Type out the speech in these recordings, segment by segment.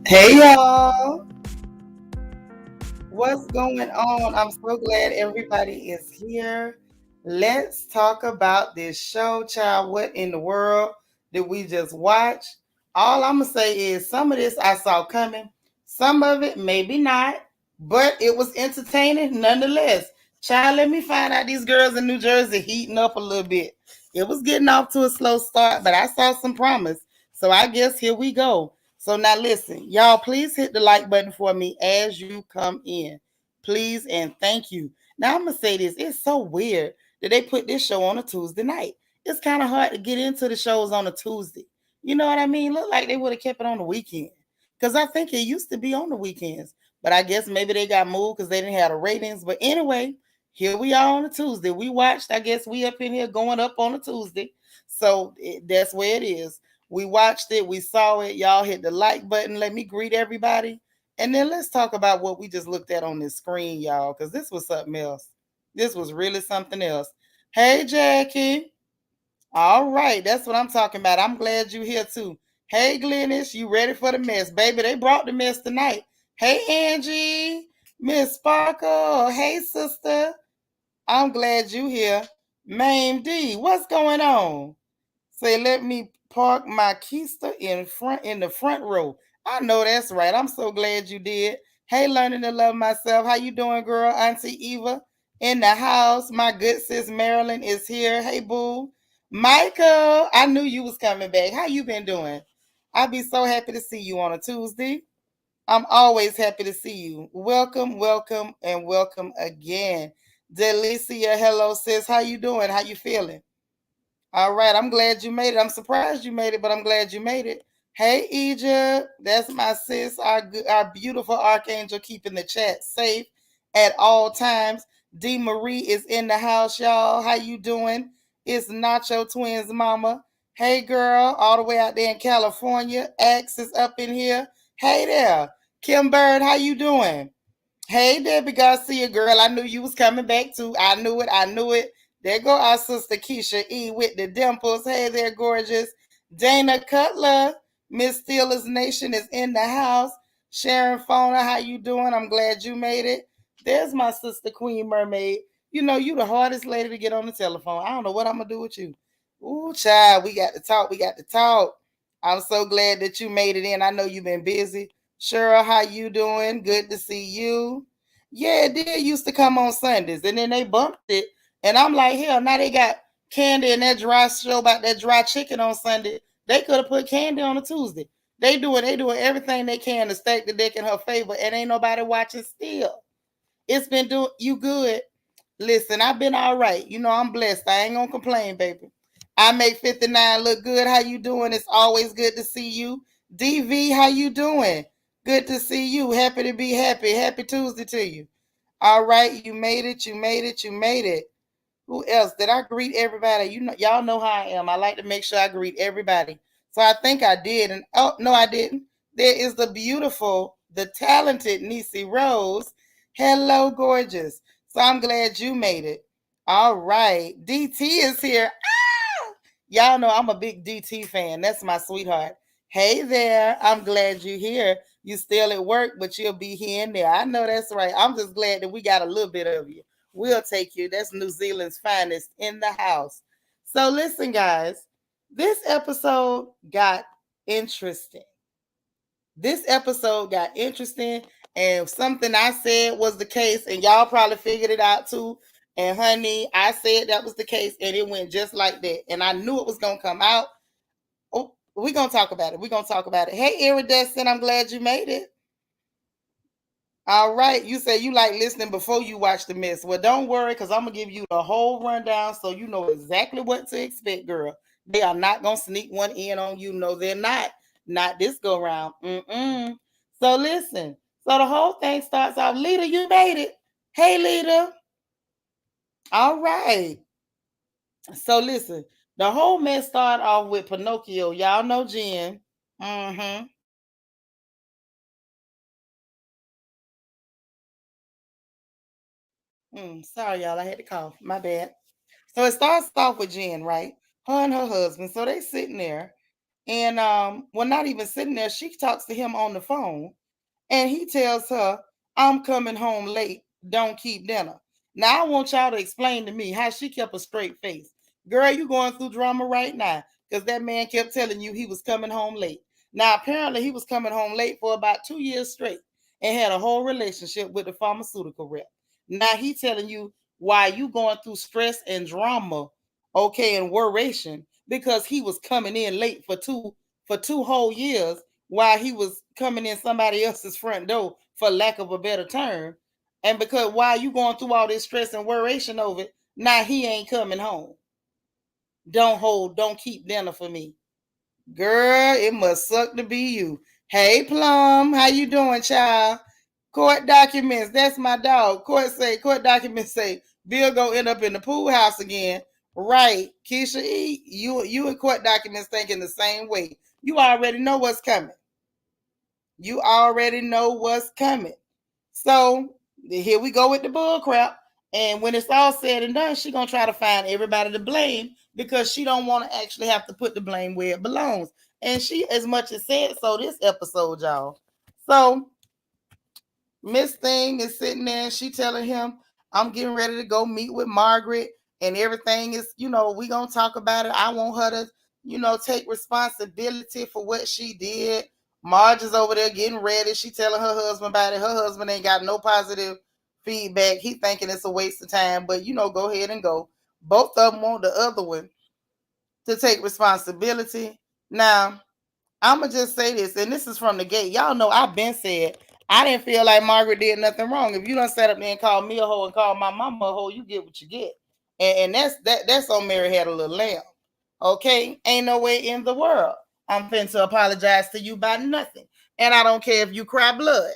Hey y'all, what's going on? I'm so glad everybody is here. Let's talk about this show, child. What in the world did we just watch? All I'm gonna say is some of this I saw coming, some of it maybe not, but it was entertaining nonetheless. Child, let me find out these girls in New Jersey heating up a little bit. It was getting off to a slow start, but I saw some promise. So I guess here we go. So now listen, y'all, please hit the like button for me as you come in. Please and thank you. Now I'm gonna say this. It's so weird that they put this show on a Tuesday night. It's kind of hard to get into the shows on a Tuesday. You know what I mean? Look like they would have kept it on the weekend. Because I think it used to be on the weekends. But I guess maybe they got moved because they didn't have the ratings. But anyway, here we are on a Tuesday. We watched, I guess we up in here going up on a Tuesday. So that's where it is. We watched it, we saw it. Y'all hit the like button. Let me greet everybody. And then let's talk about what we just looked at on this screen, y'all, because this was something else. This was really something else. Hey, Jackie. All right, that's what I'm talking about. I'm glad you're here too. Hey, Glennis, you ready for the mess? Baby, they brought the mess tonight. Hey, Angie, Miss Sparkle. Hey, sister. I'm glad you here. Mame D, what's going on? Say, let me park my keister in the front row. I know that's right. I'm so glad you did. Hey, learning to love myself. How you doing, girl? Auntie Eva in the house. My good sis Marilyn is here. Hey, boo. Michael, I knew you was coming back. How you been doing? I'll be so happy to see you on a Tuesday. I'm always happy to see you. Welcome, welcome, and welcome again. Delicia, hello, sis. How you doing? How you feeling? All right, I'm glad you made it. I'm surprised you made it, but I'm glad you made it. Hey, Egypt, that's my sis, our beautiful archangel, keeping the chat safe at all times. D. Marie is in the house, y'all. How you doing? It's Nacho Twins mama. Hey, girl, all the way out there in California. Axe is up in here. Hey there. Kim Bird, how you doing? Hey, Debbie Garcia, girl. I knew you was coming back too. I knew it. I knew it. There go our sister Keisha E with the dimples. Hey there, gorgeous. Dana Cutler, Miss Steelers Nation is in the house. Sharon Fona, how you doing? I'm glad you made it. There's my sister Queen Mermaid. You know, you the hardest lady to get on the telephone. I don't know what I'm gonna do with you. Ooh, child, we got to talk. We got to talk. I'm so glad that you made it in. I know you've been busy. Cheryl, how you doing? Good to see you. Yeah, it did used to come on Sundays, and then they bumped it. And I'm like, hell, now they got Candy and that dry show about that dry chicken on Sunday. They could have put Candy on a Tuesday. They doing everything they can to stack the deck in her favor, and ain't nobody watching still. It's been doing you good. Listen, I've been all right. You know, I'm blessed. I ain't gonna complain, baby. I make 59 look good. How you doing? It's always good to see you. DV, how you doing? Good to see you. Happy to be happy. Happy Tuesday to you. All right, you made it. You made it. You made it. Who else? Did I greet everybody? You know, y'all know how I am. I like to make sure I greet everybody. So I think I did. And oh no, I didn't. There is the beautiful, the talented Nisi Rose. Hello, gorgeous. So I'm glad you made it. All right. DT is here. Ah! Y'all know I'm a big DT fan. That's my sweetheart. Hey there. I'm glad you're here. You still at work, but you'll be here and there. I know that's right. I'm just glad that we got a little bit of you. We'll take you. That's New Zealand's finest in the house. So listen, guys, this episode got interesting. This episode got interesting, and something I said was the case, and y'all probably figured it out too. And honey, I said that was the case, and it went just like that. And I knew it was gonna come out. Oh, we're gonna talk about it. We're gonna talk about it. Hey, Iridescent, I'm glad you made it. All right. You say you like listening before you watch the mess. Well, don't worry, because I'm gonna give you the whole rundown so you know exactly what to expect, girl. They are not gonna sneak one in on you. No, they're not. Not this go round. Mm-mm. So listen. So the whole thing starts off. Lita, you made it. Hey, Lita. All right. So listen. The whole mess started off with Pinocchio. Y'all know Jen. Mm-hmm. Sorry, y'all. I had to cough. My bad. So it starts off with Jen, right? Her and her husband. So they sitting there, and well, not even sitting there. She talks to him on the phone, and he tells her, I'm coming home late. Don't keep dinner. Now, I want y'all to explain to me how she kept a straight face. Girl, you going through drama right now because that man kept telling you he was coming home late. Now, apparently, he was coming home late for about 2 years straight and had a whole relationship with the pharmaceutical rep. Now, he telling you why you going through stress and drama, okay, and worration because he was coming in late for two whole years while he was coming in somebody else's front door, for lack of a better term. And because while you going through all this stress and worration over it, now he ain't coming home. Don't keep dinner for me. Girl, it must suck to be you. Hey Plum, how you doing, child? Court documents, that's my dog. Court documents say Bill gonna end up in the pool house again. Right. Keisha E, you and court documents thinking the same way. You already know what's coming. You already know what's coming. So here we go with the bull crap. And when it's all said and done, she gonna try to find everybody to blame because she don't want to actually have to put the blame where it belongs. And she as much as said so this episode, y'all. So Miss Thing is sitting there and she telling him, I'm getting ready to go meet with Margaret and everything is, we gonna talk about it. I want her to, take responsibility for what she did. Marge is over there getting ready. She telling her husband about it. Her husband ain't got no positive feedback. He thinking it's a waste of time, but go ahead and go. Both of them want the other one to take responsibility. Now, I'ma just say this, and this is from the gate. Y'all know I've been said I didn't feel like Margaret did nothing wrong. If you don't set up there and call me a hoe and call my mama a hoe, you get what you get. And that's on Mary Had a Little Lamb. Okay? Ain't no way in the world I'm finna apologize to you about nothing. And I don't care if you cry blood.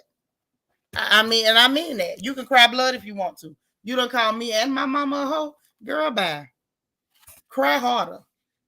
I mean that. You can cry blood if you want to. You don't call me and my mama a hoe. Girl, bye. Cry harder.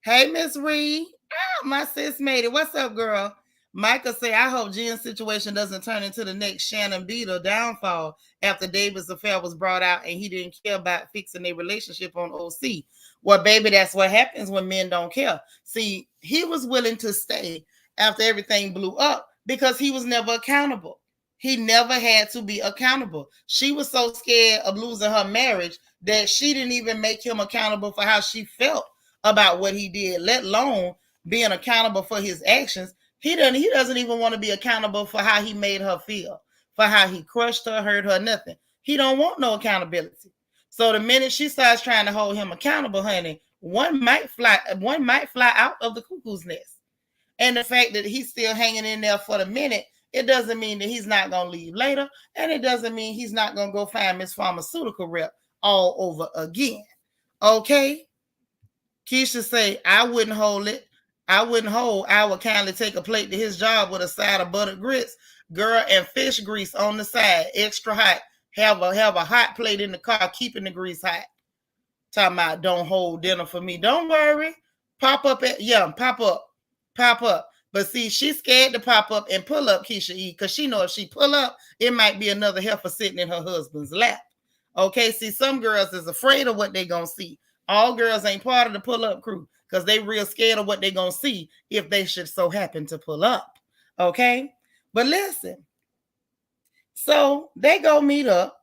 Hey, Miss Reed. Ah, my sis made it. What's up, girl? Micah say, I hope Jen's situation doesn't turn into the next Shannon Beetle downfall after David's affair was brought out and he didn't care about fixing a relationship on OC. Well, baby, that's what happens when men don't care. See, he was willing to stay after everything blew up because he was never accountable. He never had to be accountable. She was so scared of losing her marriage that she didn't even make him accountable for how she felt about what he did, let alone being accountable for his actions. He doesn't even want to be accountable for how he made her feel, for how he crushed her, hurt her, nothing. He don't want no accountability. So the minute she starts trying to hold him accountable, honey, one might fly out of the cuckoo's nest. And the fact that he's still hanging in there for the minute, it doesn't mean that he's not going to leave later. And it doesn't mean he's not going to go find Miss Pharmaceutical rep all over again. Okay? Keisha say, I wouldn't hold it. I would kindly take a plate to his job with a side of buttered grits, girl, and fish grease on the side, extra hot. Have a hot plate in the car, keeping the grease hot. Talking about don't hold dinner for me. Don't worry. Pop up. Pop up. But see, she's scared to pop up and pull up Keisha E because she know if she pull up, it might be another heifer sitting in her husband's lap. Okay, see, some girls is afraid of what they gonna see. All girls ain't part of the pull up crew because they real scared of what they gonna see if they should so happen to pull up. Okay, but listen, so they go meet up.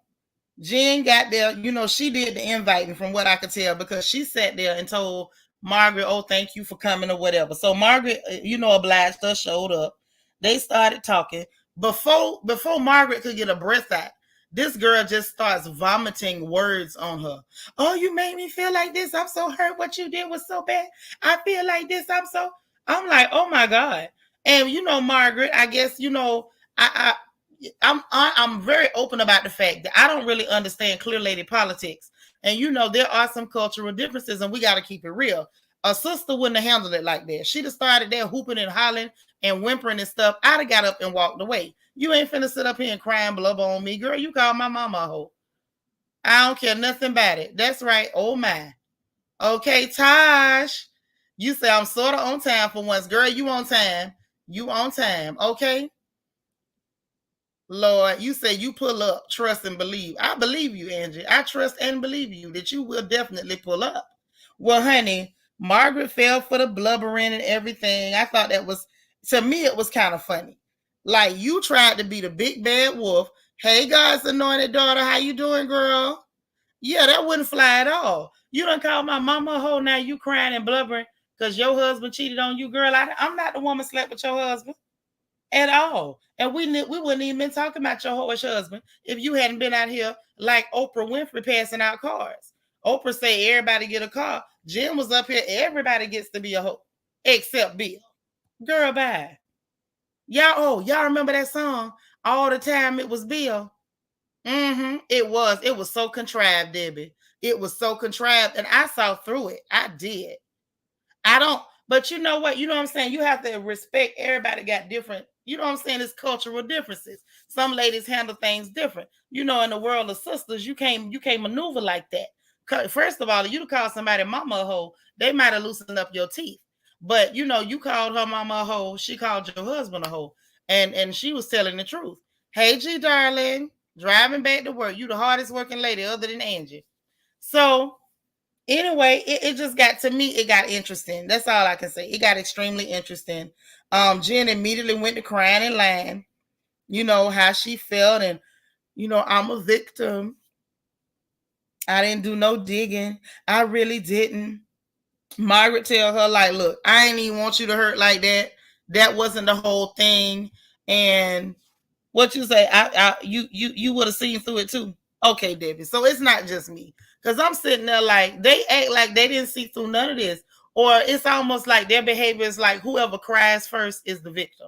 Jen got there, she did the inviting from what I could tell because she sat there and told Margaret, oh, thank you for coming or whatever. So Margaret, obliged her, showed up. They started talking. Before Margaret could get a breath out, this girl just starts vomiting words on her. Oh, you made me feel like this. I'm so hurt. What you did was so bad. I feel like this. I'm like, oh my God. And Margaret, I guess, I I'm very open about the fact that I don't really understand clear lady politics. And there are some cultural differences, and we got to keep it real. A sister wouldn't have handled it like that. She'd have started there hooping and hollering and whimpering and stuff. I'd have got up and walked away. You ain't finna sit up here and cry and blubber on me, girl. You call my mama a hoe. I don't care nothing about it. That's right. Oh my. Okay, Tosh. You say I'm sort of on time for once. Girl, you on time. You on time. Okay. Lord, you say you pull up, trust and believe. I believe you, Angie. I trust and believe you that you will definitely pull up. Well, honey, Margaret fell for the blubbering and everything. I thought that was, to me, it was kind of funny. Like, you tried to be the big bad wolf. Hey, God's anointed daughter, how you doing, girl? Yeah, that wouldn't fly at all. You done called my mama a hoe, now you crying and blubbering because your husband cheated on you, girl. I'm not the woman slept with your husband at all. And we wouldn't even been talking about your whorish husband if you hadn't been out here like Oprah Winfrey passing out cards. Oprah say everybody get a car. Jim was up here, everybody gets to be a hoe except Bill. Girl, bye. Y'all remember that song? All the time it was Bill. It was so contrived, Debbie. It was so contrived, and I saw through it. I did. I don't, but you know what? You know what I'm saying? You have to respect everybody got different, you know what I'm saying? It's cultural differences. Some ladies handle things different. In the world of sisters, you can't maneuver like that. First of all, you call somebody mama a hoe, they might have loosened up your teeth. But you called her mama a hoe, she called your husband a hoe. And she was telling the truth. Hey G darling, driving back to work. You the hardest working lady other than Angie. So anyway, it just got, to me, it got interesting. That's all I can say. It got extremely interesting. Jen immediately went to crying and lying, how she felt, and I'm a victim. I didn't do no digging. I really didn't. Margaret tell her, like, look, I ain't even want you to hurt like that. That wasn't the whole thing. And what you say, you would have seen through it too. Okay, Debbie. So it's not just me. Because I'm sitting there like, they act like they didn't see through none of this. Or it's almost like their behavior is like whoever cries first is the victim.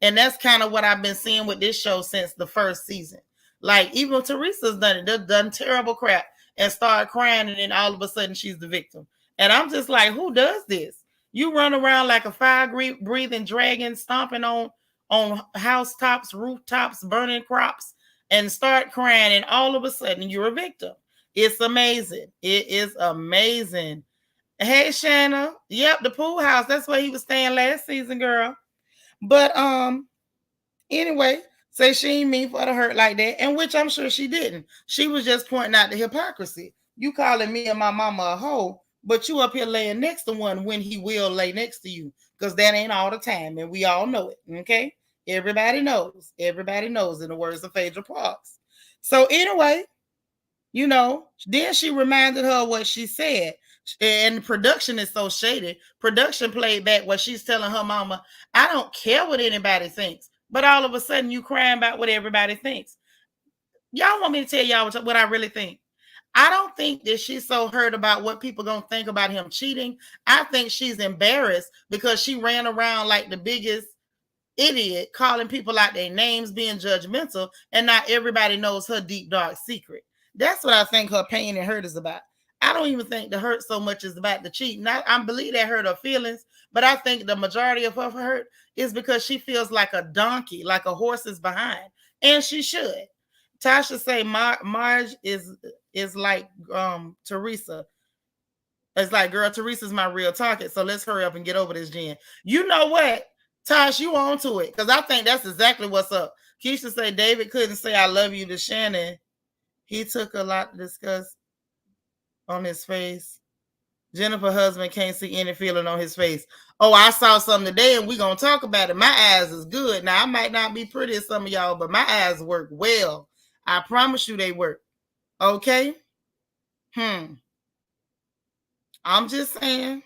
And that's kind of what I've been seeing with this show since the first season. Like, even Teresa's done it. They've done terrible crap and started crying, and then all of a sudden she's the victim. And I'm just like, who does this? You run around like a fire-breathing dragon, stomping on housetops, rooftops, burning crops, and start crying, and all of a sudden you're a victim. It's amazing. It is amazing. Hey, Shanna. Yep, the pool house. That's where he was staying last season, girl. But anyway, say she ain't mean for her to hurt like that, and which I'm sure she didn't. She was just pointing out the hypocrisy. You calling me and my mama a hoe, but you up here laying next to one when he will lay next to you, because that ain't all the time, and we all know it. Okay, everybody knows. Everybody knows, in the words of Phaedra Parks. So anyway, then she reminded her what she said. And production is so shady. Production played back what she's telling her mama. I don't care what anybody thinks, but all of a sudden you crying about what everybody thinks. Y'all want me to tell y'all what I really think? I don't think that she's so hurt about what people gonna think about him cheating. I think she's embarrassed because she ran around like the biggest idiot, calling people out their names, being judgmental, and not everybody knows her deep dark secret. That's what I think her pain and hurt is about. I don't even think the hurt so much is about the cheating. I believe that hurt her feelings, but I think the majority of her hurt is because she feels like a donkey, like a horse is behind, and she should. Tasha say Marg is like Teresa. It's like, girl, Teresa's my real target, so let's hurry up and get over this, Jen. You know what, Tosh, you on to it, because I think that's exactly what's up. Keisha say David couldn't say I love you to Shannon. He took a lot to discuss on his face. Jennifer's husband can't see any feeling on his face. Oh, I saw something today, and we're going to talk about it. My eyes is good. Now, I might not be pretty as some of y'all, but my eyes work well. I promise you they work. Okay? I'm just saying.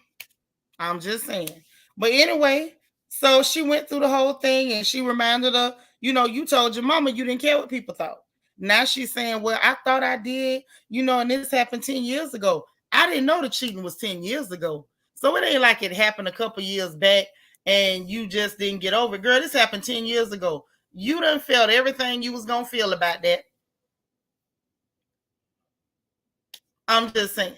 But anyway, so she went through the whole thing, and she reminded her, you told your mama you didn't care what people thought. Now she's saying, well, I thought I did, and this happened 10 years ago. I didn't know the cheating was 10 years ago. So it ain't like it happened a couple years back and you just didn't get over it. Girl, this happened 10 years ago. You done felt everything you was gonna feel about that. I'm just saying.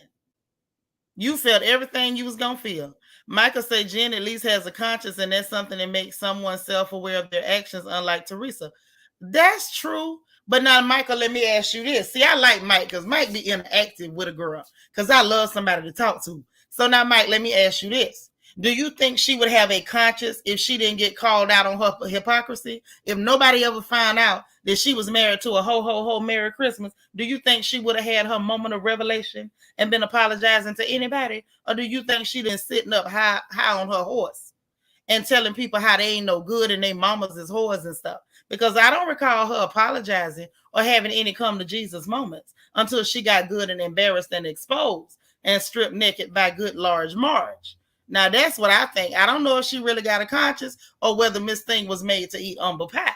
You felt everything you was gonna feel. Michael say Jen at least has a conscience, and that's something that makes someone self-aware of their actions, unlike Teresa. That's true. But now, Michael, let me ask you this. See, I like Mike because Mike be interactive with a girl because I love somebody to talk to. So now, Mike, let me ask you this. Do you think she would have a conscience if she didn't get called out on her hypocrisy? If nobody ever found out that she was married to a ho, ho, ho, Merry Christmas, do you think she would have had her moment of revelation and been apologizing to anybody? Or do you think she been sitting up high on her horse and telling people how they ain't no good and they mamas is whores and stuff? Because I don't recall her apologizing or having any come to Jesus moments until she got good and embarrassed and exposed and stripped naked by good large Marg. Now that's what I think. I don't know if she really got a conscience or whether Miss Thing was made to eat humble pie.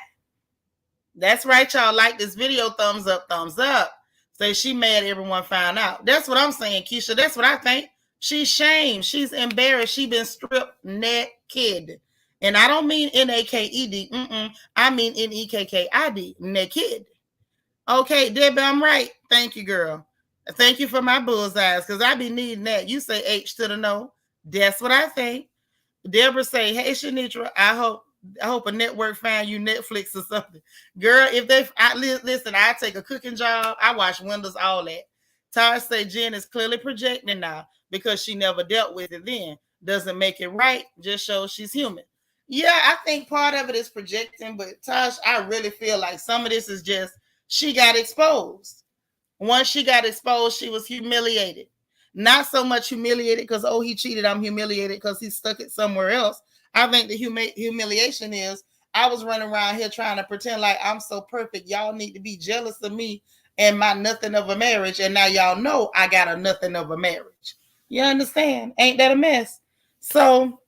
That's right, y'all. Like this video, thumbs up, thumbs up. Say she mad everyone found out. That's what I'm saying, Keisha. That's what I think. She's shamed. She's embarrassed. She been stripped naked. And I don't mean N-A-K-E-D. I mean N-E-K-K-I-D. Naked. Okay, Debbie, I'm right. Thank you, girl. Thank you for my bullseyes, because I be needing that. You say H to the no. That's what I think. Deborah say, hey, Seanitra, I hope a network find you Netflix or something. Girl, if they listen, I take a cooking job. I wash windows, all that. Tara say Jen is clearly projecting now because she never dealt with it then. Doesn't make it right, just shows she's human. Yeah, I think part of it is projecting, but Tosh, I really feel like some of this is just she got exposed. Once she got exposed, she was humiliated. Not so much humiliated because, oh, he cheated. I'm humiliated because he stuck it somewhere else. I think the humiliation is I was running around here trying to pretend like I'm so perfect. Y'all need to be jealous of me and my nothing of a marriage. And now y'all know I got a nothing of a marriage. You understand? Ain't that a mess? So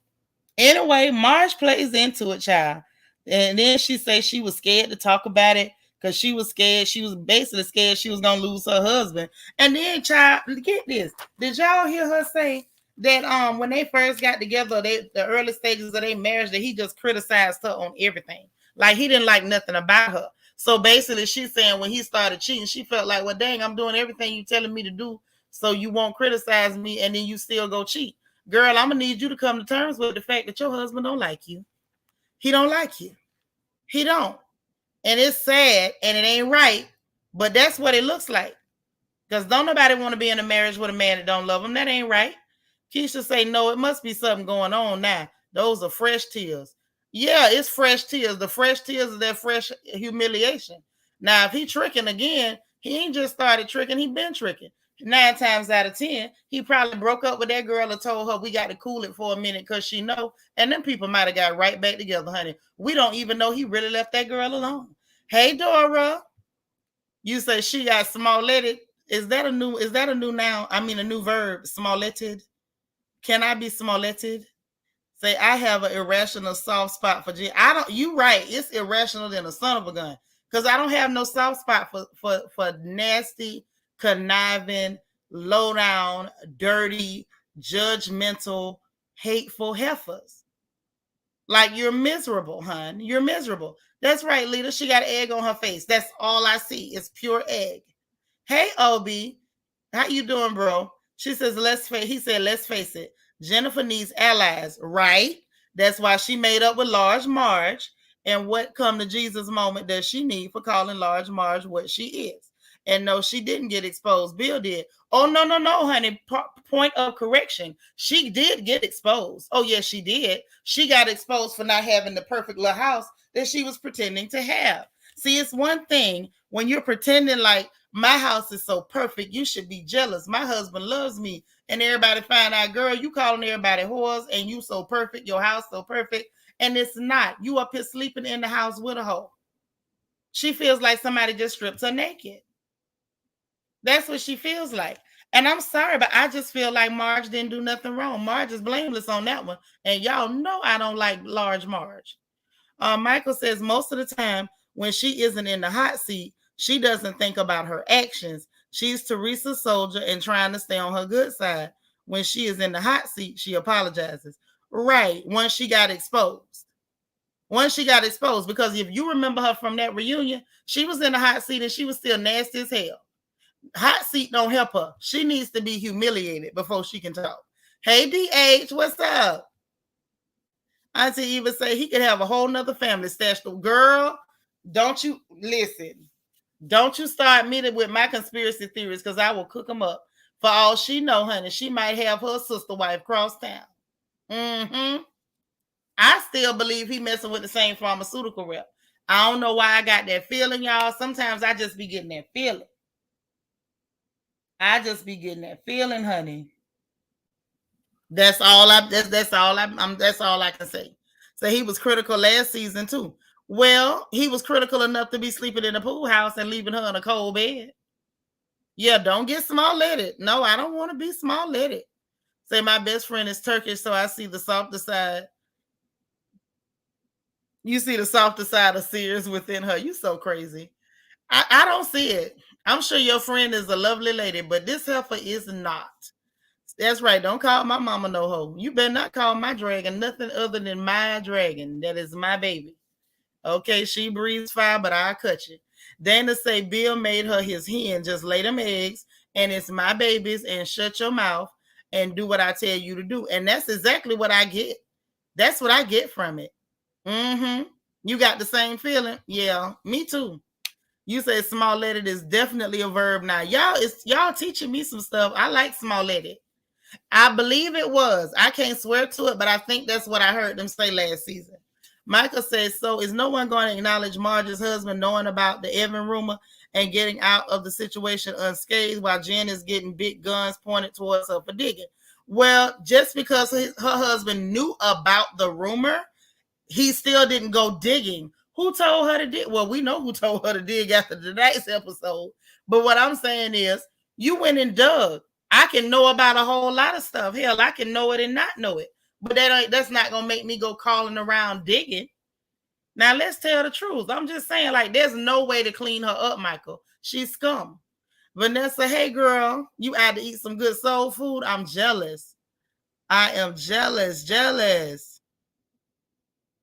anyway, Marg plays into it, child. And then she says she was scared to talk about it because she was scared. She was basically scared she was going to lose her husband. And then, child, get this. Did y'all hear her say that when they first got together, the early stages of their marriage, that he just criticized her on everything? Like, he didn't like nothing about her. So basically, she's saying when he started cheating, she felt like, well, dang, I'm doing everything you're telling me to do so you won't criticize me and then you still go cheat. Girl, I'm going to need you to come to terms with the fact that your husband don't like you. He don't like you. He don't. And it's sad and it ain't right, but that's what it looks like. Because don't nobody want to be in a marriage with a man that don't love him. That ain't right. Keisha say, no, it must be something going on now. Those are fresh tears. Yeah, it's fresh tears. The fresh tears is that fresh humiliation. Now, if he tricking again, he ain't just started tricking. He been tricking. 9 times out of 10, he probably broke up with that girl and told her we got to cool it for a minute because she know. And then people might have got right back together, honey. We don't even know he really left that girl alone. Hey, Dora. You say she got small-letted. Is that a new noun? I mean a new verb, small-letted. Can I be small-letted? Say I have an irrational soft spot for Jen. I don't. You right. It's irrational than a son of a gun. Because I don't have no soft spot for nasty, conniving, low down, dirty, judgmental, hateful heifers. Like, you're miserable, hon. You're miserable. That's right, Lita. She got egg on her face. That's all I see. It's pure egg. Hey, Obi. How you doing, bro? She says, he said, let's face it. Jennifer needs allies, right? That's why she made up with large Marg. And what come to Jesus moment does she need for calling large Marg what she is? And no, she didn't get exposed. Bill did. Oh, no, honey. Point of correction. She did get exposed. Oh, yes, she did. She got exposed for not having the perfect little house that she was pretending to have. See, it's one thing when you're pretending like my house is so perfect, you should be jealous. My husband loves me. And everybody find out, girl, you calling everybody whores and you so perfect, your house so perfect. And it's not. You up here sleeping in the house with a hoe. She feels like somebody just stripped her naked. That's what she feels like. And I'm sorry, but I just feel like Marg didn't do nothing wrong. Marg is blameless on that one. And y'all know I don't like large Marg. Michael says most of the time when she isn't in the hot seat, she doesn't think about her actions. She's Teresa's soldier and trying to stay on her good side. When she is in the hot seat, she apologizes. Right. Once she got exposed. Once she got exposed, because if you remember her from that reunion, she was in the hot seat and she was still nasty as hell. Hot seat don't help her. She needs to be humiliated before she can talk. Hey, DH, what's up? Auntie Eva say he could have a whole nother family stashed. Girl, don't you listen. Don't you start me with my conspiracy theories, because I will cook them up. For all she know, honey, she might have her sister wife cross town. I still believe he messing with the same pharmaceutical rep. I don't know why I got that feeling, y'all. Sometimes I just be getting that feeling. Honey. That's all I can say. So he was critical last season too. Well, he was critical enough to be sleeping in a pool house and leaving her in a cold bed. Yeah, don't get small-leaded. No, I don't want to be small-leaded. Say my best friend is Turkish, so I see the softer side. You see the softer side of Sears within her. You so crazy. I don't see it. I'm sure your friend is a lovely lady, but this heifer is not. That's right. Don't call my mama no hoe. You better not call my dragon nothing other than my dragon. That is my baby. Okay, she breathes fire, but I'll cut you. Dana say Bill made her his hen. Just lay them eggs, and it's my babies, and shut your mouth and do what I tell you to do. And that's exactly what I get. That's what I get from it. You got the same feeling? Yeah, me too. You say small-leaded is definitely a verb now. Y'all teaching me some stuff. I like small-leaded. I believe it was. I can't swear to it, but I think that's what I heard them say last season. Michael says, so is no one going to acknowledge Marge's husband knowing about the Evan rumor and getting out of the situation unscathed while Jen is getting big guns pointed towards her for digging? Well, just because her husband knew about the rumor, he still didn't go digging. Who told her to dig? Well, we know who told her to dig after tonight's episode. But what I'm saying is, you went and dug. I can know about a whole lot of stuff. Hell, I can know it and not know it. But that's not going to make me go calling around digging. Now, let's tell the truth. I'm just saying, like, there's no way to clean her up, Michael. She's scum. Vanessa, hey, girl, you had to eat some good soul food. I'm jealous. I am jealous.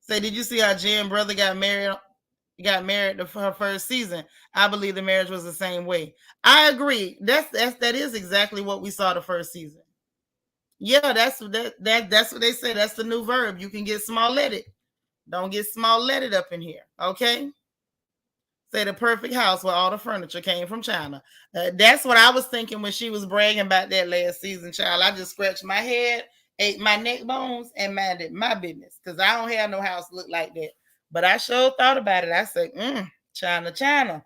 Say, did you see how Jen brother got married for her first season? I believe the marriage was the same way. I agree. That is exactly what we saw the first season. Yeah, that's what they say. That's the new verb. You can get small-leaded. Don't get small-leaded up in here. Okay. Say the perfect house where all the furniture came from China. That's what I was thinking when she was bragging about that last season, child. I just scratched my head, ate my neck bones, and minded my business, because I don't have no house look like that. But I sure thought about it. I said, China.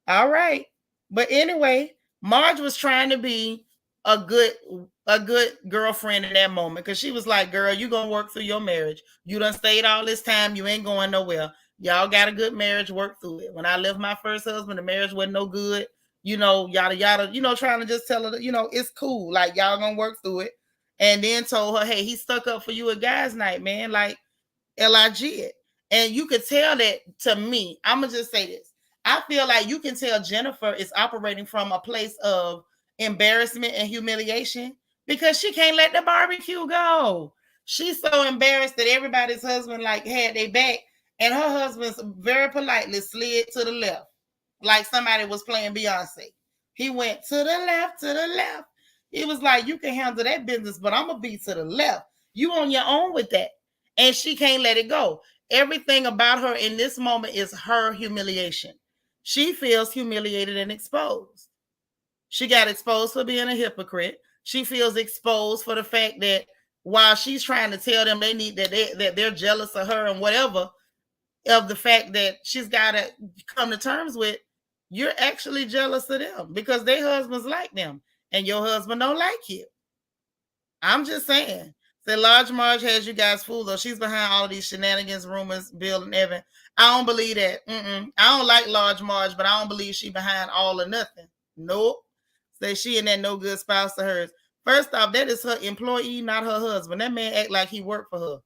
All right. But anyway, Marge was trying to be a good girlfriend in that moment, because she was like, girl, you gonna work through your marriage. You done stayed all this time. You ain't going nowhere. Y'all got a good marriage, work through it. When I left my first husband, the marriage wasn't no good. Yada, yada, trying to just tell her, it's cool. Like, y'all gonna work through it. And then told her, hey, he stuck up for you at guys' night, man. Like, LIG it. And you could tell that to me. I'm going to just say this. I feel like you can tell Jennifer is operating from a place of embarrassment and humiliation, because she can't let the barbecue go. She's so embarrassed that everybody's husband had their back, and her husband's very politely slid to the left, like somebody was playing Beyonce. He went to the left. He was like, you can handle that business, but I'm going to be to the left. You on your own with that. And she can't let it go. Everything about her in this moment is her humiliation. She feels humiliated and exposed. She got exposed for being a hypocrite. She feels exposed for the fact that while she's trying to tell them that they're jealous of her and whatever, of the fact that she's got to come to terms with, you're actually jealous of them because their husbands like them and your husband don't like you. I'm just saying. Say Large Marge has you guys fooled, though. She's behind all of these shenanigans, rumors, Bill and Evan. I don't believe that. I don't like Large Marge, but I don't believe she behind all or nothing. Nope. Say she and that no good spouse of hers. First off, that is her employee, not her husband. That man act like he worked for her.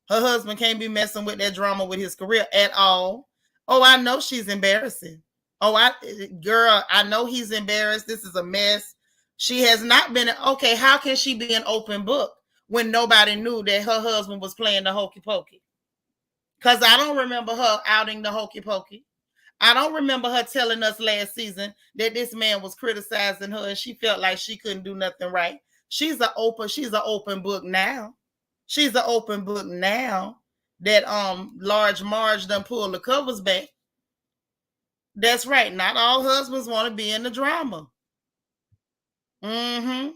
Her husband can't be messing with that drama with his career at all. Oh, I know she's embarrassing. Girl, I know he's embarrassed. This is a mess. She has not been, okay, how can she be an open book when nobody knew that her husband was playing the hokey pokey? Because I don't remember her outing the hokey pokey. I don't remember her telling us last season that this man was criticizing her and she felt like she couldn't do nothing right. She's an open book now. She's an open book now that large Marge done pulled the covers back. That's right. Not all husbands want to be in the drama. Mm-hmm.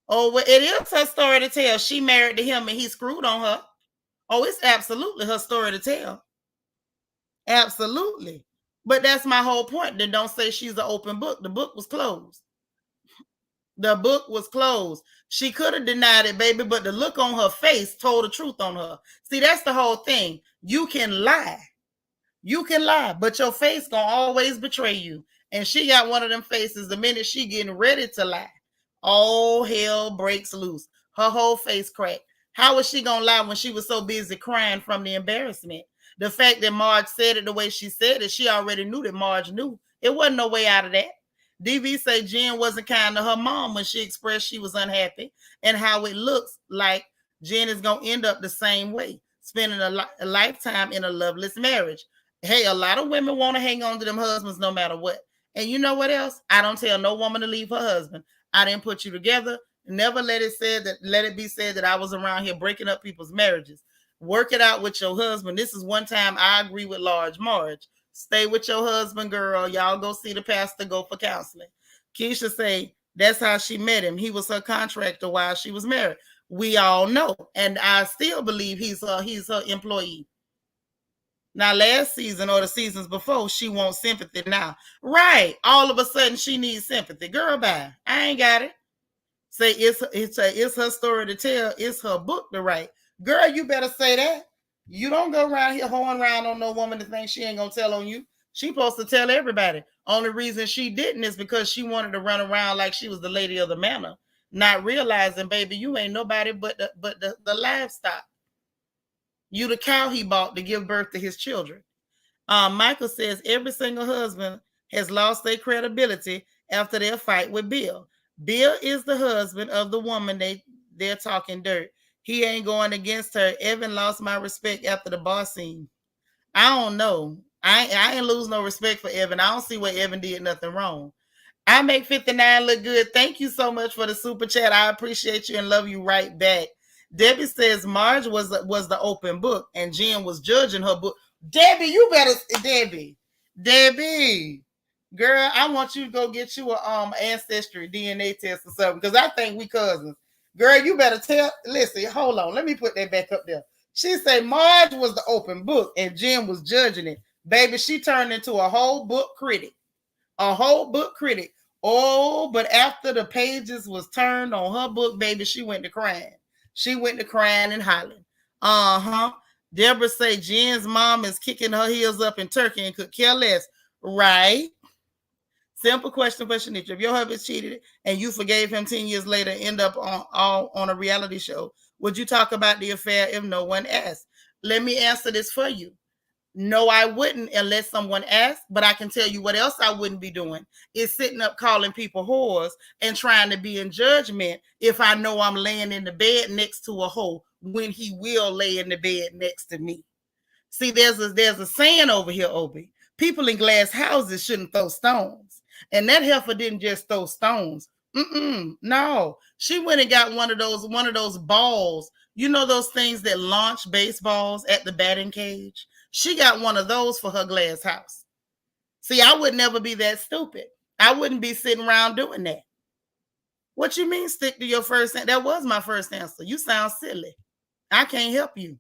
Oh, well, it is her story to tell. She married to him and he screwed on her. Oh, it's absolutely her story to tell. Absolutely. But that's my whole point. Then don't say she's an open book. The book was closed. The book was closed. She could have denied it, baby, but the look on her face told the truth on her. See, that's the whole thing. You can lie. You can lie, but your face gonna always betray you. And she got one of them faces the minute she getting ready to lie. All hell breaks loose. Her whole face cracked. How was she gonna lie when she was so busy crying from the embarrassment? The fact that Marge said it the way she said it, she already knew that Marge knew. It wasn't no way out of that. DV say Jen wasn't kind to her mom when she expressed she was unhappy, and how it looks like Jen is gonna end up the same way, spending a lifetime in a loveless marriage. Hey, a lot of women want to hang on to them husbands no matter what. And you know what else? I don't tell no woman to leave her husband. I didn't put you together. Never let it be said that I was around here breaking up people's marriages. Work it out with your husband. This is one time I agree with large Marge. Stay with your husband, girl. Y'all go see the pastor, go for counseling. Keisha say that's how she met him. He was her contractor while she was married. We all know. And I still believe he's her employee. Now, last season or the seasons before, she wants sympathy now. Right. All of a sudden, she needs sympathy. Girl, bye. I ain't got it. Say it's her story to tell. It's her book to write. Girl, you better say that. You don't go around here hoeing around on no woman to think she ain't going to tell on you. She supposed to tell everybody. Only reason she didn't is because she wanted to run around like she was the lady of the manor, not realizing, baby, you ain't nobody but the livestock. You the cow he bought to give birth to his children. Michael says every single husband has lost their credibility after their fight with Bill. Bill is the husband of the woman they're talking dirt. He ain't going against her. Evan lost my respect after the bar scene. I don't know. I ain't lose no respect for Evan. I don't see where Evan did nothing wrong. I make 59 look good. Thank you so much for the super chat. I appreciate you and love you right back. Debbie says Marge was the open book and Jen was judging her book. Debbie, you better Debbie, girl, I want you to go get you a ancestry DNA test or something because I think we cousins. Girl, you better listen, hold on. Let me put that back up there. She said Marge was the open book and Jen was judging it. Baby, she turned into a whole book critic. A whole book critic. Oh, but after the pages was turned on her book, baby, she went to crying. She went to crying and hollering. Uh-huh. Deborah say Jen's mom is kicking her heels up in Turkey and could care less. Right? Simple question for Seanitra. If your husband cheated and you forgave him 10 years later, end up on a reality show, would you talk about the affair if no one asked? Let me answer this for you. No, I wouldn't unless someone asked, but I can tell you what else I wouldn't be doing is sitting up calling people whores and trying to be in judgment if I know I'm laying in the bed next to a hoe when he will lay in the bed next to me. See, there's a saying over here, Obi. People in glass houses shouldn't throw stones. And that heifer didn't just throw stones. No. She went and got one of those balls. You know those things that launch baseballs at the batting cage? She got one of those for her glass house. See, I would never be that stupid. I wouldn't be sitting around doing that. What you mean stick to your first answer? That was my first answer. You sound silly. I can't help you.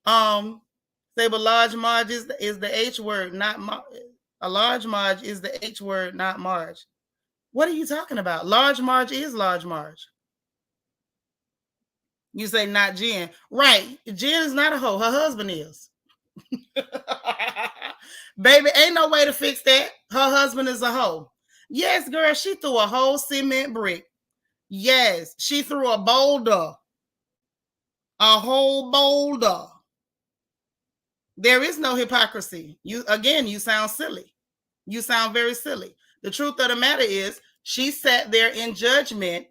Say, but large Marge is the H word, not a large Marge is the H word, not Marge. What are you talking about? Large Marge is large Marge. You say not Jen. Right. Jen is not a hoe. Her husband is. Baby, ain't no way to fix that. Her husband is a hoe. Yes, girl, she threw a whole cement brick. Yes, she threw a boulder. A whole boulder. There is no hypocrisy. You sound silly. You sound very silly. The truth of the matter is she sat there in judgment.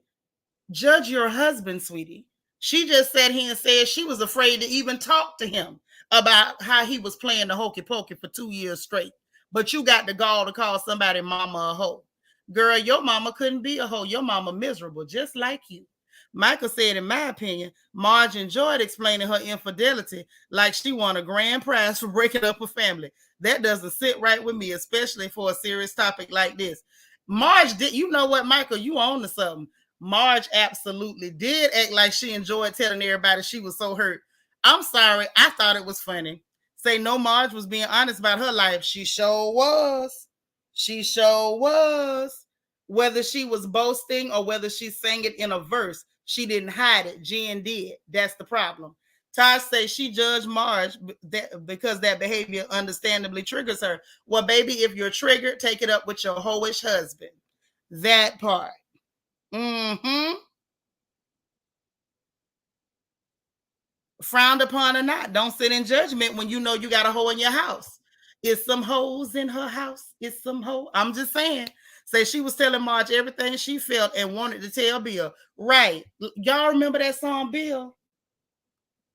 Judge your husband, sweetie. She just sat here and said she was afraid to even talk to him about how he was playing the hokey pokey for 2 years straight. But you got the gall to call somebody mama a hoe. Girl, your mama couldn't be a hoe. Your mama miserable, just like you. Michael said, in my opinion, Marge enjoyed explaining her infidelity like she won a grand prize for breaking up a family. That doesn't sit right with me, especially for a serious topic like this. Marge did, you know what, Michael, you own to something. Marge absolutely did act like she enjoyed telling everybody she was so hurt. I'm sorry, I thought it was funny. Say no, Marge was being honest about her life. She sure was. She sure was. Whether she was boasting or whether she sang it in a verse, she didn't hide it. Jen did. That's the problem. Todd says she judged Marge because that behavior understandably triggers her. Well, baby, if you're triggered, take it up with your hoish husband. That part. Mm-hmm. Frowned upon or not, don't sit in judgment when you know you got a hoe in your house. Is some hoes in her house? Is some hoe? I'm just saying. Say she was telling Marge everything she felt and wanted to tell Bill. Right. Y'all remember that song, Bill?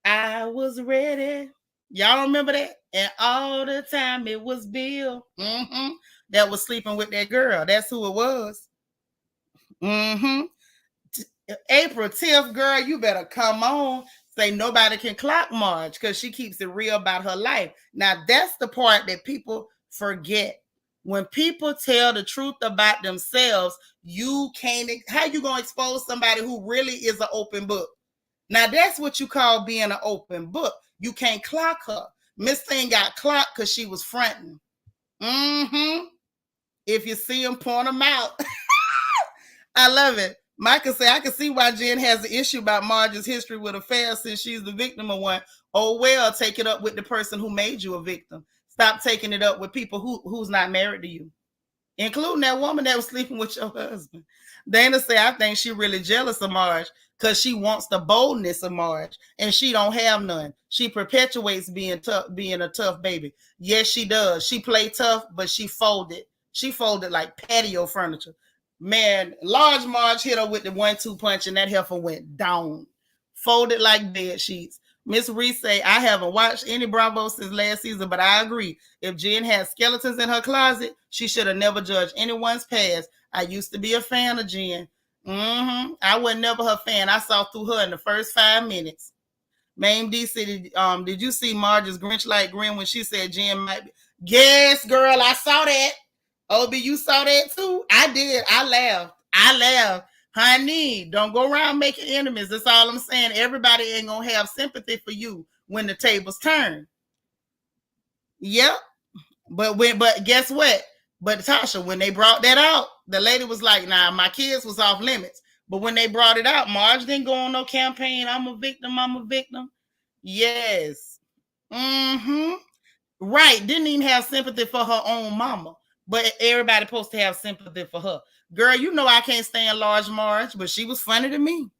I was ready. Y'all remember that? And all the time it was Bill. Mm-hmm. That was sleeping with that girl. That's who it was. Mm-hmm. April Tiff, girl, you better come on. Say nobody can clock Marge because she keeps it real about her life. Now, that's the part that people forget. When people tell the truth about themselves, you can't, how you going to expose somebody who really is an open book? Now, that's what you call being an open book. You can't clock her. Miss Thing got clocked because she was fronting. Mm-hmm. If you see them, point them out. I love it. Michael said, I can see why Jen has an issue about Marge's history with affairs since she's the victim of one. Oh, well, take it up with the person who made you a victim. Stop taking it up with people who's not married to you, including that woman that was sleeping with your husband. Dana said, I think she really jealous of Marge because she wants the boldness of Marge, and she don't have none. She perpetuates being tough, being a tough baby. Yes, she does. She play tough, but she folded. She folded like patio furniture. Man, large Marge hit her with the 1-2 punch, and that heifer went down, folded like bed sheets. Miss Reese say, I haven't watched any Bravo since last season, but I agree. If Jen had skeletons in her closet, she should have never judged anyone's past. I used to be a fan of Jen. Mm-hmm. I was never her fan. I saw through her in the first 5 minutes. Mame D said, did you see Marge's Grinch-like grin when she said Jen might be? Yes, girl, I saw that. Obi, you saw that too? I did. I laughed. Honey, don't go around making enemies. That's all I'm saying. Everybody ain't going to have sympathy for you when the tables turn. Yep. But guess what? But Tasha, when they brought that out, the lady was like, nah, my kids was off limits. But when they brought it out, Marge didn't go on no campaign. I'm a victim. Yes. Mm-hmm. Right. Didn't even have sympathy for her own mama. But everybody supposed to have sympathy for her. Girl, you know I can't stand large Marge, but she was funny to me.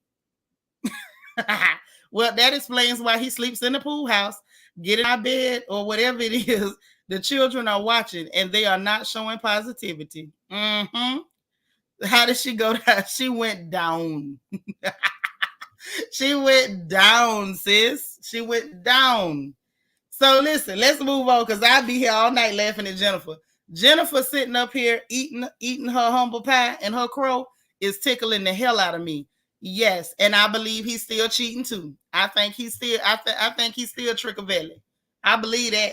Well, that explains why he sleeps in the pool house, get in our bed, or whatever it is. The children are watching, and they are not showing positivity. Mm-hmm. How did she go down? She went down. She went down, sis. She went down. So listen, let's move on because I'll be here all night laughing at Jennifer. Jennifer sitting up here eating her humble pie and her crow is tickling the hell out of me. Yes, and I believe he's still cheating too. I think he's still Trickavelli. I believe that.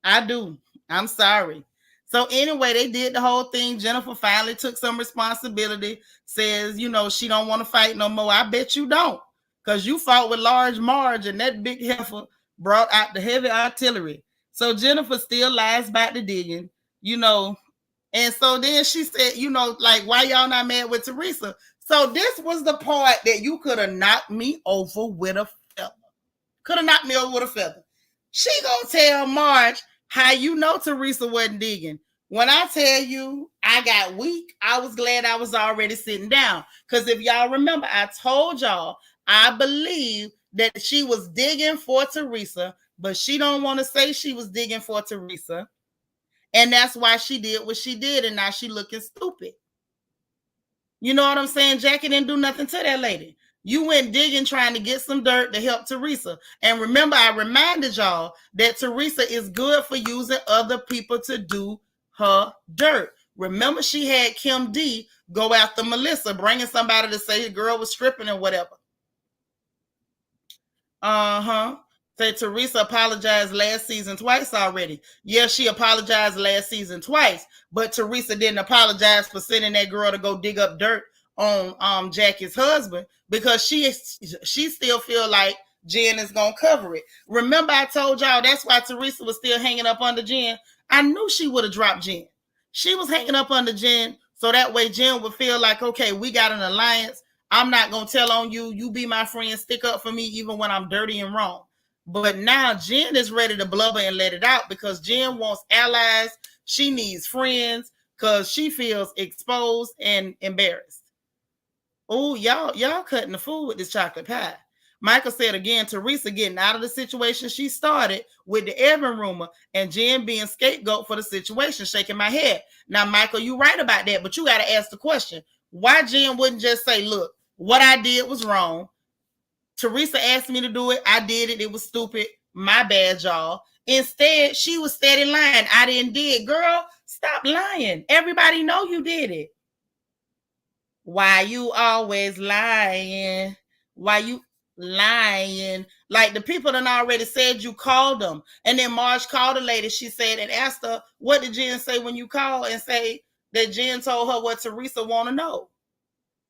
I do. I'm sorry. So anyway, they did the whole thing. Jennifer finally took some responsibility. Says, she don't want to fight no more. I bet you don't, because you fought with large Marge, and that big heifer brought out the heavy artillery. So Jennifer still lies about the digging, And so then she said, like, why y'all not mad with Teresa? So this was the part that you could have knocked me over with a feather. She gonna tell Marge, how you know Teresa wasn't digging. When I tell you I got weak, I was glad I was already sitting down. Because if y'all remember, I told y'all I believe that she was digging for Teresa, but she don't want to say she was digging for Teresa. And that's why she did what she did, and now she looking stupid. You know what I'm saying? Jackie didn't do nothing to that lady. You went digging trying to get some dirt to help Teresa. And remember, I reminded y'all that Teresa is good for using other people to do her dirt. Remember, she had Kim D go after Melissa, bringing somebody to say the girl was stripping or whatever. Uh-huh. Say Teresa apologized last season twice already. Yeah, she apologized last season twice, but Teresa didn't apologize for sending that girl to go dig up dirt on Jackie's husband because she still feel like Jen is gonna cover it. Remember, I told y'all that's why Teresa was still hanging up under Jen. I knew she would have dropped Jen. She was hanging up under Jen so that way Jen would feel like, okay, we got an alliance. I'm not going to tell on you. You be my friend. Stick up for me even when I'm dirty and wrong. But now Jen is ready to blubber and let it out because Jen wants allies. She needs friends because she feels exposed and embarrassed. Oh, y'all cutting the food with this chocolate pie. Michael said again, Teresa getting out of the situation she started with the Evan rumor and Jen being scapegoat for the situation, shaking my head. Now, Michael, you right about that, but you got to ask the question, why Jen wouldn't just say, look, what I did was wrong. Teresa asked me to do it. I did it. It was stupid. My bad, y'all. Instead, she was steady lying. I didn't did. Girl, stop lying. Everybody know you did it. Why you always lying? Why you lying? Like the people done already said you called them. And then Marg called a lady. She said and asked her, what did Jen say when you called? And say that Jen told her what Teresa want to know.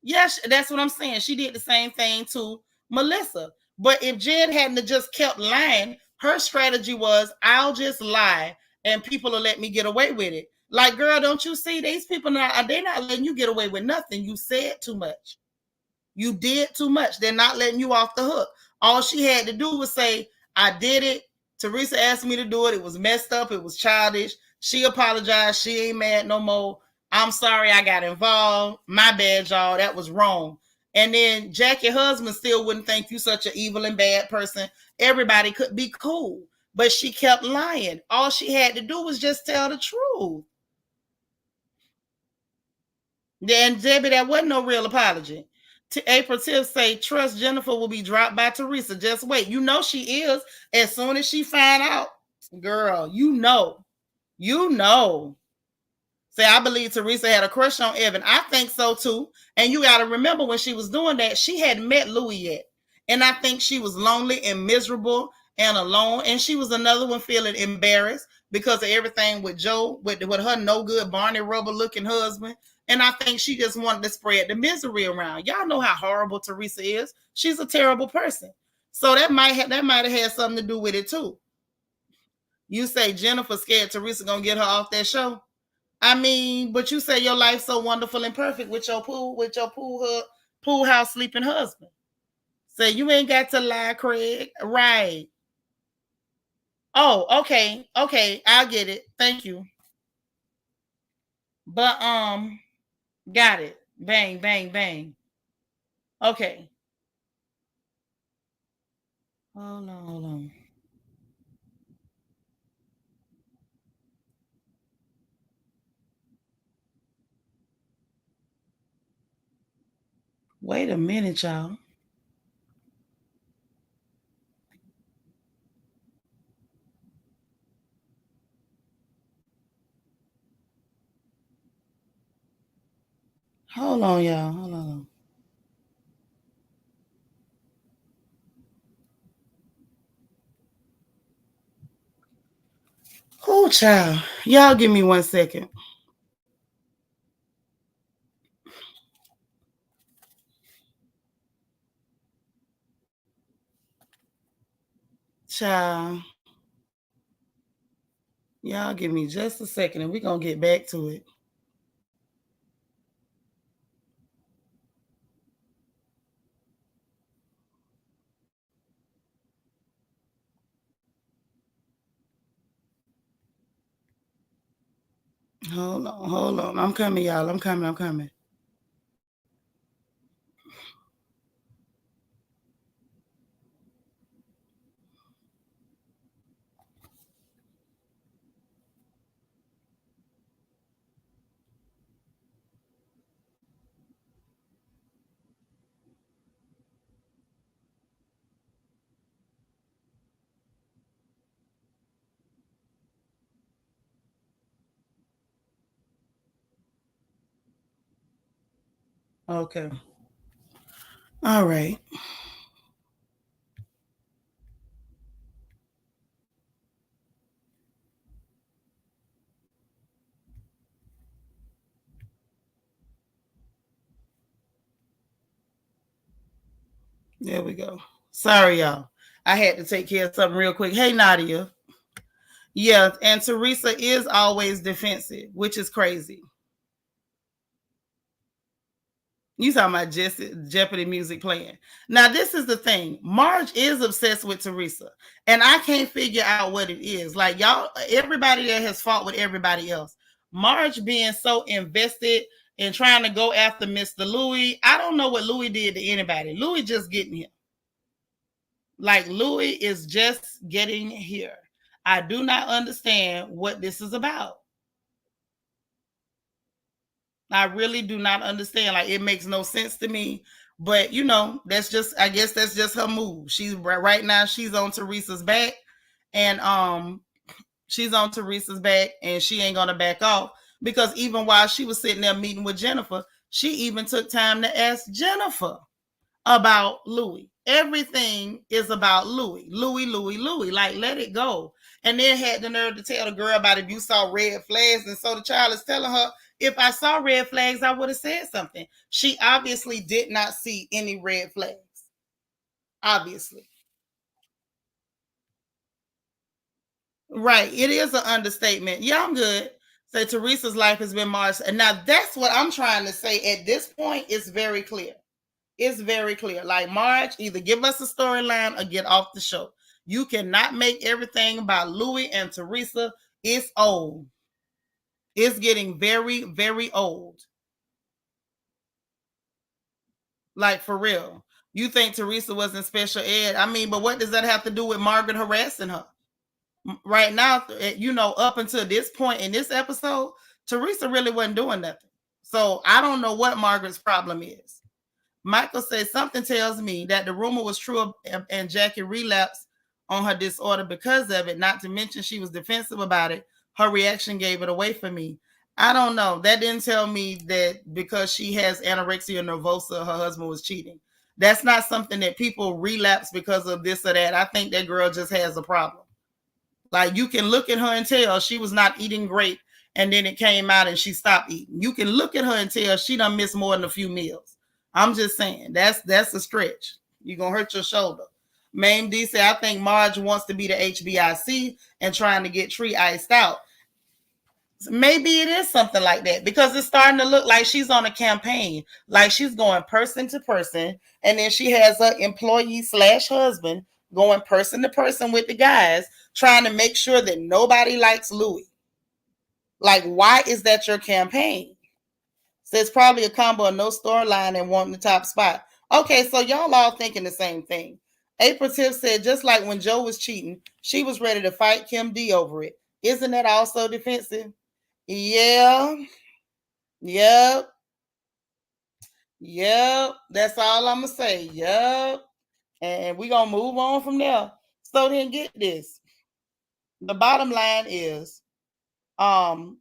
Yes, that's what I'm saying. She did the same thing to Melissa. But if Jen hadn't just kept lying, her strategy was, I'll just lie and people will let me get away with it. Like, girl, don't you see these people now? They're not letting you get away with nothing. You said too much. You did too much. They're not letting you off the hook. All she had to do was say, I did it. Teresa asked me to do it. It was messed up. It was childish. She apologized. She ain't mad no more. I'm sorry I got involved. My bad, y'all. That was wrong. And then Jackie's husband still wouldn't think you such an evil and bad person. Everybody could be cool. But she kept lying. All she had to do was just tell the truth. Then Debbie, that wasn't no real apology. April Tiff say, trust Jennifer will be dropped by Teresa. Just wait. You know she is. As soon as she find out, girl, you know. You know. Say, I believe Teresa had a crush on Evan. I think so too. And you got to remember when she was doing that, she hadn't met Louis yet. And I think she was lonely and miserable and alone. And she was another one feeling embarrassed because of everything with Joe, with her no good Barney Rubber looking husband. And I think she just wanted to spread the misery around. Y'all know how horrible Teresa is. She's a terrible person. So that might have had something to do with it too. You say Jennifer scared Teresa gonna get her off that show. I mean, but you say your life's so wonderful and perfect with your pool house sleeping husband. Say you ain't got to lie, Craig. Right. Oh, okay. Okay, I'll get it. Thank you. But got it. Bang, bang, bang. Okay. Hold on, hold on. Wait a minute, y'all. Hold on, y'all. Hold on. Oh, child. Y'all give me 1 second. Child. Y'all give me just a second and we're going to get back to it. Hold on, hold on. I'm coming, y'all. I'm coming. Okay. All right. There we go. Sorry, y'all. I had to take care of something real quick. Hey, Nadia. Yeah, and Teresa is always defensive, which is crazy. You talking about Jeopardy music playing. Now, this is the thing. Marge is obsessed with Teresa, and I can't figure out what it is. Like, y'all, everybody that has fought with everybody else. Marge being so invested in trying to go after Mr. Louis. I don't know what Louis did to anybody. Louis just getting him. Like, Louis is just getting here. I do not understand what this is about. I really do not understand. Like, it makes no sense to me. But that's just, I guess that's just her move. She's right now, she's on Teresa's back. And she's on Teresa's back and she ain't gonna back off. Because even while she was sitting there meeting with Jennifer, she even took time to ask Jennifer about Louis. Everything is about Louis. Louis, Louis, Louis. Like, let it go. And then had the nerve to tell the girl about if you saw red flags. And so the child is telling her, if I saw red flags, I would have said something. She obviously did not see any red flags. Obviously. Right. It is an understatement. Yeah, I'm good. So Teresa's life has been marred. And now that's what I'm trying to say. At this point, it's very clear. It's very clear. Like, Marge, either give us a storyline or get off the show. You cannot make everything about Louis and Teresa. It's old. It's getting very, very old. Like, for real. You think Teresa was in special ed? I mean, but what does that have to do with Margaret harassing her? Right now, up until this point in this episode, Teresa really wasn't doing nothing. So I don't know what Margaret's problem is. Michael says something tells me that the rumor was true and Jackie relapsed on her disorder because of it. Not to mention she was defensive about it. Her reaction gave it away for me. I don't know. That didn't tell me that because she has anorexia nervosa, her husband was cheating. That's not something that people relapse because of this or that. I think that girl just has a problem. Like, you can look at her and tell she was not eating great, and then it came out and she stopped eating. You can look at her and tell she done missed more than a few meals. I'm just saying that's a stretch. You're gonna hurt your shoulder. Mame D said, I think Marge wants to be the HBIC and trying to get Tree iced out. Maybe it is something like that because it's starting to look like she's on a campaign, like she's going person to person, and then she has her employee / husband going person to person with the guys, trying to make sure that nobody likes Louis. Like, why is that your campaign? So it's probably a combo of no storyline and wanting the top spot. Okay, so y'all all thinking the same thing. April Tiff said, just like when Joe was cheating, she was ready to fight Kim D over it. Isn't that also defensive? Yeah. Yep. Yep. That's all I'm gonna say. Yep. And we're gonna move on from there. So then get this. The bottom line is, um,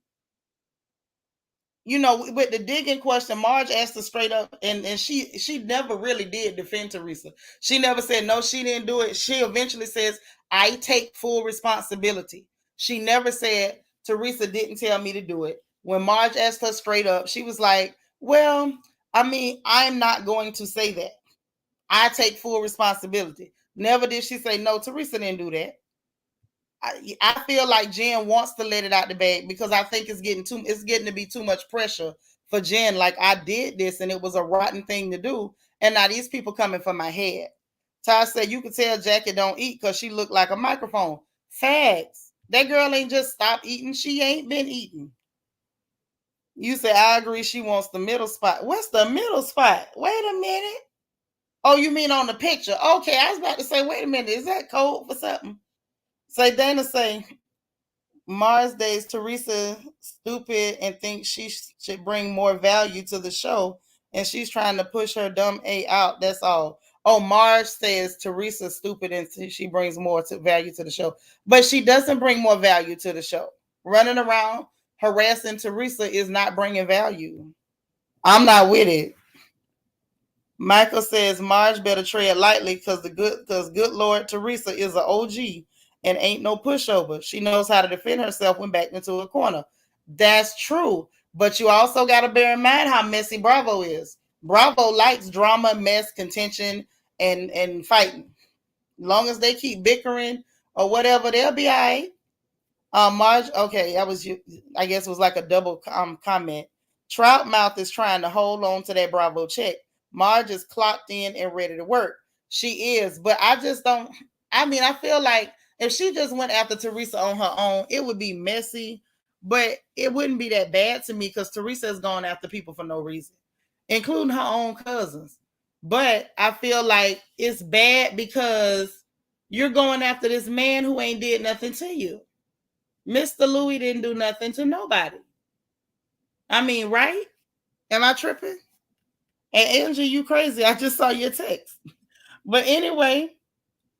with the digging question, Marge asked her straight up, and she never really did defend Teresa. She never said no, she didn't do it. She eventually says, I take full responsibility. She never said Teresa didn't tell me to do it. When Marge asked her straight up, she was like, well, I mean, I'm not going to say that. I take full responsibility. Never did she say no, Teresa didn't do that. I feel like Jen wants to let it out the bag because I think it's getting to be too much pressure for Jen. Like, I did this and it was a rotten thing to do, and now these people coming for my head. Ty said you could tell Jackie don't eat because she looked like a microphone. Facts. That girl ain't just stopped eating; she ain't been eating. You say I agree. She wants the middle spot. What's the middle spot? Wait a minute. Oh, you mean on the picture? Okay, I was about to say, wait a minute, is that code for something? Say Dana say Mars Days, Teresa stupid and thinks she should bring more value to the show, and she's trying to push her dumb A out. That's all. Oh, Mars says Teresa stupid and she brings more value to the show, but she doesn't bring more value to the show. Running around harassing Teresa is not bringing value. I'm not with it. Michael says Marge better tread lightly because good Lord Teresa is an OG and ain't no pushover. She knows how to defend herself when backed into a corner. That's true. But you also got to bear in mind how messy Bravo is. Bravo likes drama, mess, contention, and fighting. As long as they keep bickering or whatever, they'll be all right. Marge, okay, that was you. I guess it was like a double comment. Troutmouth is trying to hold on to that Bravo check. Marge is clocked in and ready to work. She is, but I just don't. I mean, I feel like if she just went after Teresa on her own, it would be messy, but it wouldn't be that bad to me because Teresa has gone after people for no reason, including her own cousins. But I feel like it's bad because you're going after this man who ain't did nothing to you. Mr. Louis didn't do nothing to nobody. I mean, right? Am I tripping? And Angie, you crazy. I just saw your text. But anyway,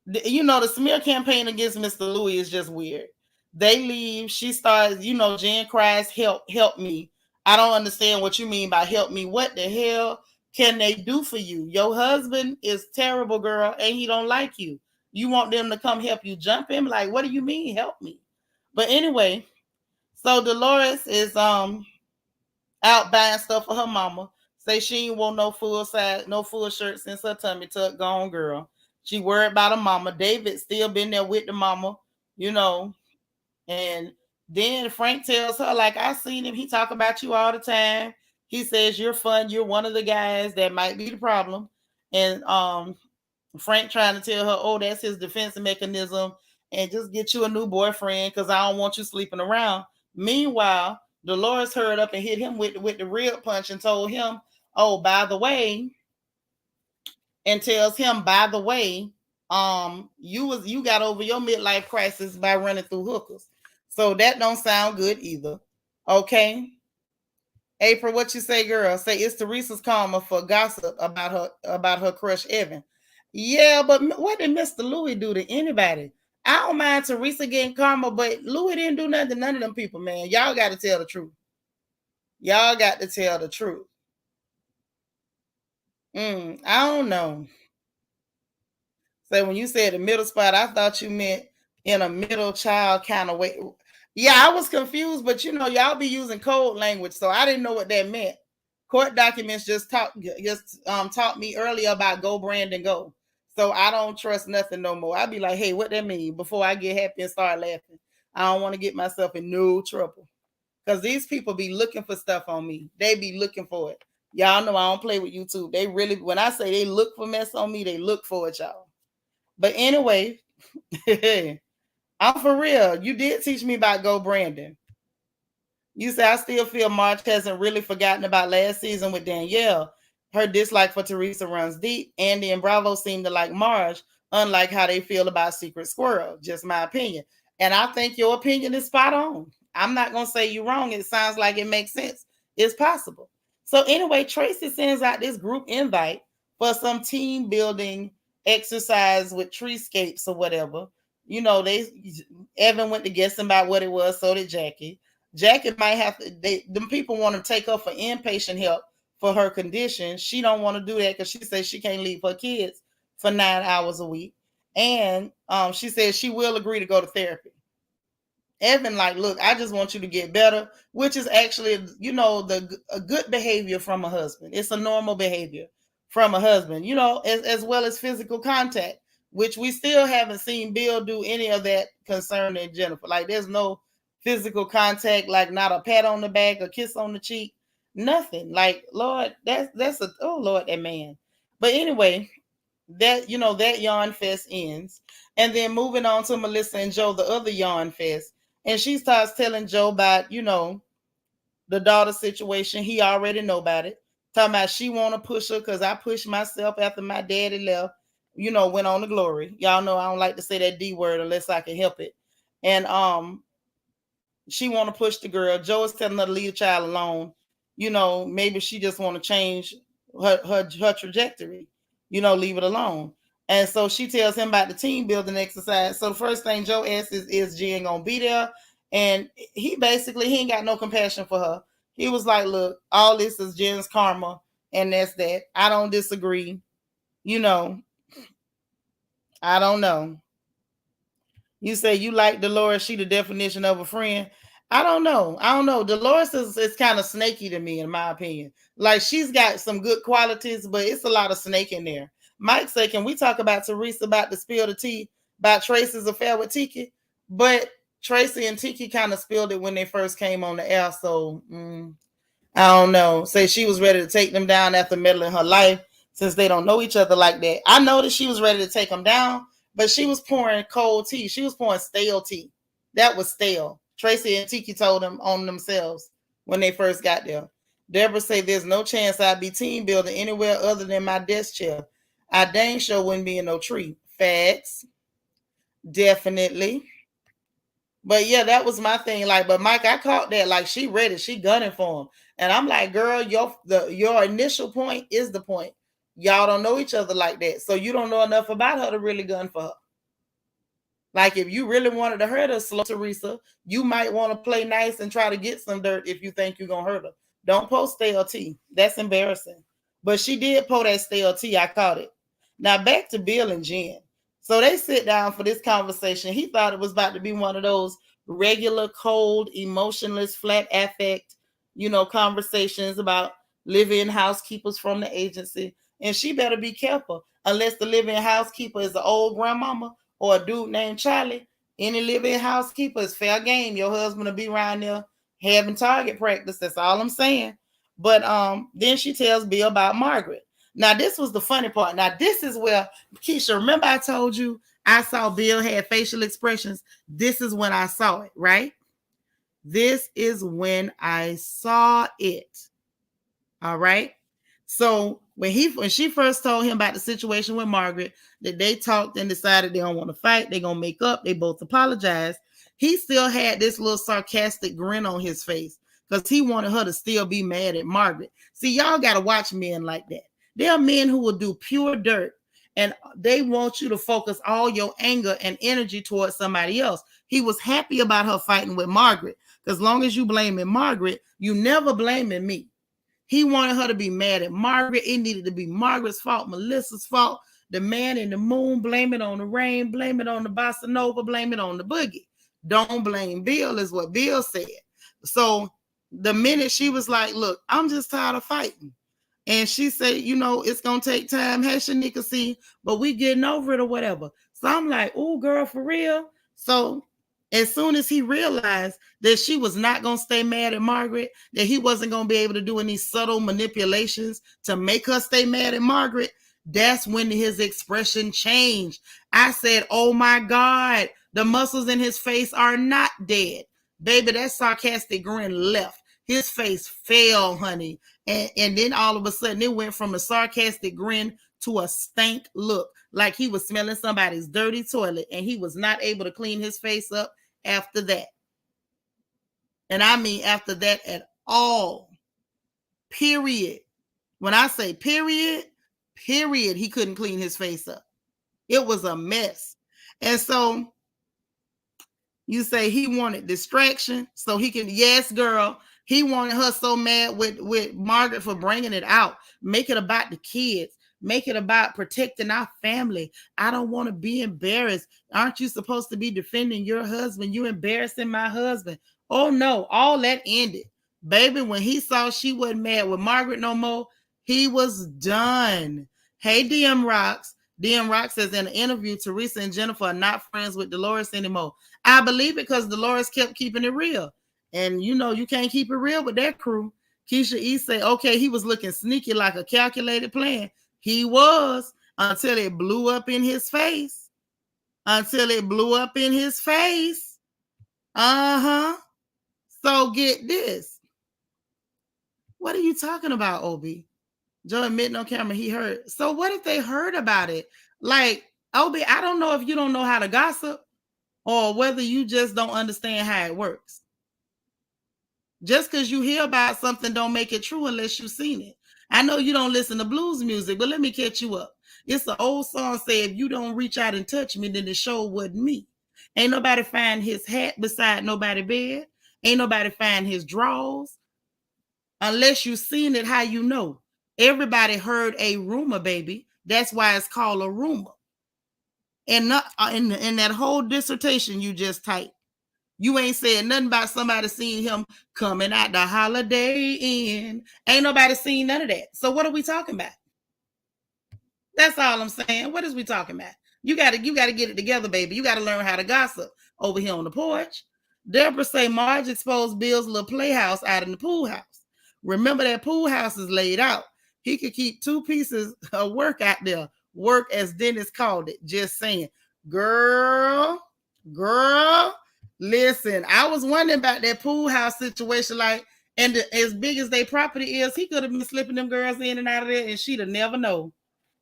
the smear campaign against Mr. Louis is just weird. They leave. She starts, Jen cries, help me. I don't understand what you mean by help me. What the hell can they do for you? Your husband is terrible, girl, and he don't like you. You want them to come help you jump him? Like, what do you mean, help me? But anyway, so Dolores is out buying stuff for her mama. Say she ain't want no full size, no full shirt since her tummy tuck gone, girl. She worried about her mama. David still been there with the mama, you know. And then Frank tells her, like, I seen him. He talk about you all the time. He says you're fun. You're one of the guys that might be the problem. And Frank trying to tell her, oh, that's his defense mechanism, and just get you a new boyfriend because I don't want you sleeping around. Meanwhile, Dolores hurried up and hit him with the rib punch and told him, oh, by the way, and tells him, by the way, you got over your midlife crisis by running through hookers. So that don't sound good either. Okay. April, what you say, girl? Say it's Teresa's karma for gossip about her crush Evan. Yeah, but what did Mr. Louis do to anybody? I don't mind Teresa getting karma, but Louis didn't do nothing to none of them people, man. Y'all got to tell the truth. Y'all got to tell the truth. I don't know. So when you said the middle spot, I thought you meant in a middle child kind of way. Yeah, I was confused, but y'all be using code language, so I didn't know what that meant. Court documents just taught me earlier about go Brandon go. So I don't trust nothing no more. I'd be like, hey, what that mean before I get happy and start laughing. I don't want to get myself in no trouble. Because these people be looking for stuff on me. They be looking for it. Y'all know I don't play with YouTube. They really, when I say they look for mess on me, they look for it, y'all. But anyway, I'm for real. You did teach me about Go Brandon. You say I still feel March hasn't really forgotten about last season with Danielle. Her dislike for Teresa runs deep. Andy and Bravo seem to like Marge, unlike how they feel about Secret Squirrel. Just my opinion. And I think your opinion is spot on. I'm not going to say you're wrong. It sounds like it makes sense. It's possible. So anyway, Tracy sends out this group invite for some team building exercise with treescapes or whatever. Evan went to guessing about what it was, so did Jackie. Jackie might have to, them people want to take her for inpatient help for her condition. She don't want to do that because she says she can't leave her kids for 9 hours a week. And she says she will agree to go to therapy. Evan, like, look, I just want you to get better, which is actually, a good behavior from a husband. It's a normal behavior from a husband, as well as physical contact, which we still haven't seen Bill do any of that concerning Jennifer. Like, there's no physical contact, like not a pat on the back, a kiss on the cheek, nothing. Like, Lord, Lord, that man. But anyway, that yawn fest ends. And then moving on to Melissa and Joe, the other yawn fest. And she starts telling Joe about, the daughter situation. He already know about it. Talking about she want to push her because I pushed myself after my daddy left, went on to glory. Y'all know I don't like to say that D word unless I can help it. And she want to push the girl. Joe is telling her to leave the child alone. Maybe she just want to change her trajectory. Leave it alone. And so she tells him about the team building exercise. So the first thing Joe asks is Jen gonna be there? And he ain't got no compassion for her. He was like, look, all this is Jen's karma. And that's that. I don't disagree. You know, I don't know. You say you like Dolores, she the definition of a friend. I don't know. I don't know. Dolores is kind of snaky to me, in my opinion. Like she's got some good qualities, but it's a lot of snake in there. Mike said, can we talk about Teresa about the spill the tea about Tracy's affair with Tiki? But Tracy and Tiki kind of spilled it when they first came on the air. So I don't know. Say she was ready to take them down after meddling her life since they don't know each other like that. I know that she was ready to take them down, but she was pouring cold tea. She was pouring stale tea. That was stale. Tracy and Tiki told them on themselves when they first got there. Deborah said there's no chance I'd be team building anywhere other than my desk chair. I dang sure wouldn't be in no tree. Facts. Definitely. But yeah, that was my thing. Like, but Mike, I caught that. Like, she ready, she gunning for him, and I'm like, girl, your initial point is the point. Y'all don't know each other like that, so you don't know enough about her to really gun for her. Like, if you really wanted to hurt her, slow Teresa, you might want to play nice and try to get some dirt if you think you're gonna hurt her. Don't post stale tea. That's embarrassing. But she did post that stale tea. I caught it. Now back to Bill and Jen. So they sit down for this conversation. He thought it was about to be one of those regular, cold, emotionless, flat affect, conversations about live-in housekeepers from the agency. And she better be careful, unless the live-in housekeeper is an old grandmama or a dude named Charlie. Any live-in housekeeper is fair game. Your husband will be around there having target practice. That's all I'm saying. But then she tells Bill about Margaret. Now, this was the funny part. Now, this is where, Keisha, remember I told you I saw Bill had facial expressions? This is when I saw it, right? This is when I saw it. All right. So when she first told him about the situation with Margaret, that they talked and decided they don't want to fight, they're gonna make up, they both apologized. He still had this little sarcastic grin on his face because he wanted her to still be mad at Margaret. See, y'all gotta watch men like that. There are men who will do pure dirt and they want you to focus all your anger and energy towards somebody else. He was happy about her fighting with Margaret because as long as you blaming Margaret, you never blaming me. He wanted her to be mad at Margaret. It needed to be Margaret's fault, Melissa's fault. The man in the moon, blame it on the rain, blame it on the bossa nova, blame it on the boogie. Don't blame Bill is what Bill said. So the minute she was like, look, I'm just tired of fighting. And she said, it's going to take time. Hey, Seanitra, see, but we getting over it or whatever. So I'm like, oh, girl, for real? So as soon as he realized that she was not going to stay mad at Margaret, that he wasn't going to be able to do any subtle manipulations to make her stay mad at Margaret, that's when his expression changed. I said, oh my God, the muscles in his face are not dead. Baby, that sarcastic grin left. His face fell, honey. And then all of a sudden it went from a sarcastic grin to a stank look, like he was smelling somebody's dirty toilet and he was not able to clean his face up after that. And I mean after that at all. Period. When I say period, he couldn't clean his face up. It was a mess. And so you say he wanted distraction so he can, yes, girl. He wanted her so mad with Margaret for bringing it out. Make it about the kids. Make it about protecting our family. I don't want to be embarrassed. Aren't you supposed to be defending your husband? You embarrassing my husband. Oh, no. All that ended. Baby, when he saw she wasn't mad with Margaret no more, he was done. Hey, DM Rocks. DM Rock says in an interview, Teresa and Jennifer are not friends with Dolores anymore. I believe it because Dolores kept keeping it real. And you can't keep it real with that crew. Keisha E say, okay, he was looking sneaky like a calculated plan. He was until it blew up in his face. Until it blew up in his face. Uh-huh. So get this. What are you talking about, Obi? Joe admitting on camera he heard. So what if they heard about it? Like, Obi, I don't know if you don't know how to gossip or whether you just don't understand how it works. Just because you hear about something don't make it true unless you've seen it. I know you don't listen to blues music, but let me catch you up. It's an old song say, if you don't reach out and touch me, then the show wasn't me. Ain't nobody find his hat beside nobody's bed. Ain't nobody find his drawers. Unless you seen it, how you know? Everybody heard a rumor, baby. That's why it's called a rumor. And not, in that whole dissertation you just typed, you ain't saying nothing about somebody seeing him coming out the Holiday Inn. Ain't nobody seen none of that. So what are we talking about? That's all I'm saying. What is we talking about? You gotta get it together, baby. You gotta learn how to gossip over here on the porch. Deborah say Marge exposed Bill's little playhouse out in the pool house. Remember that pool house is laid out. He could keep 2 pieces of work out there. Work, as Dennis called it. Just saying. Girl, listen, I was wondering about that pool house situation. Like, and as big as their property is, he could have been slipping them girls in and out of there, and she'd have never known.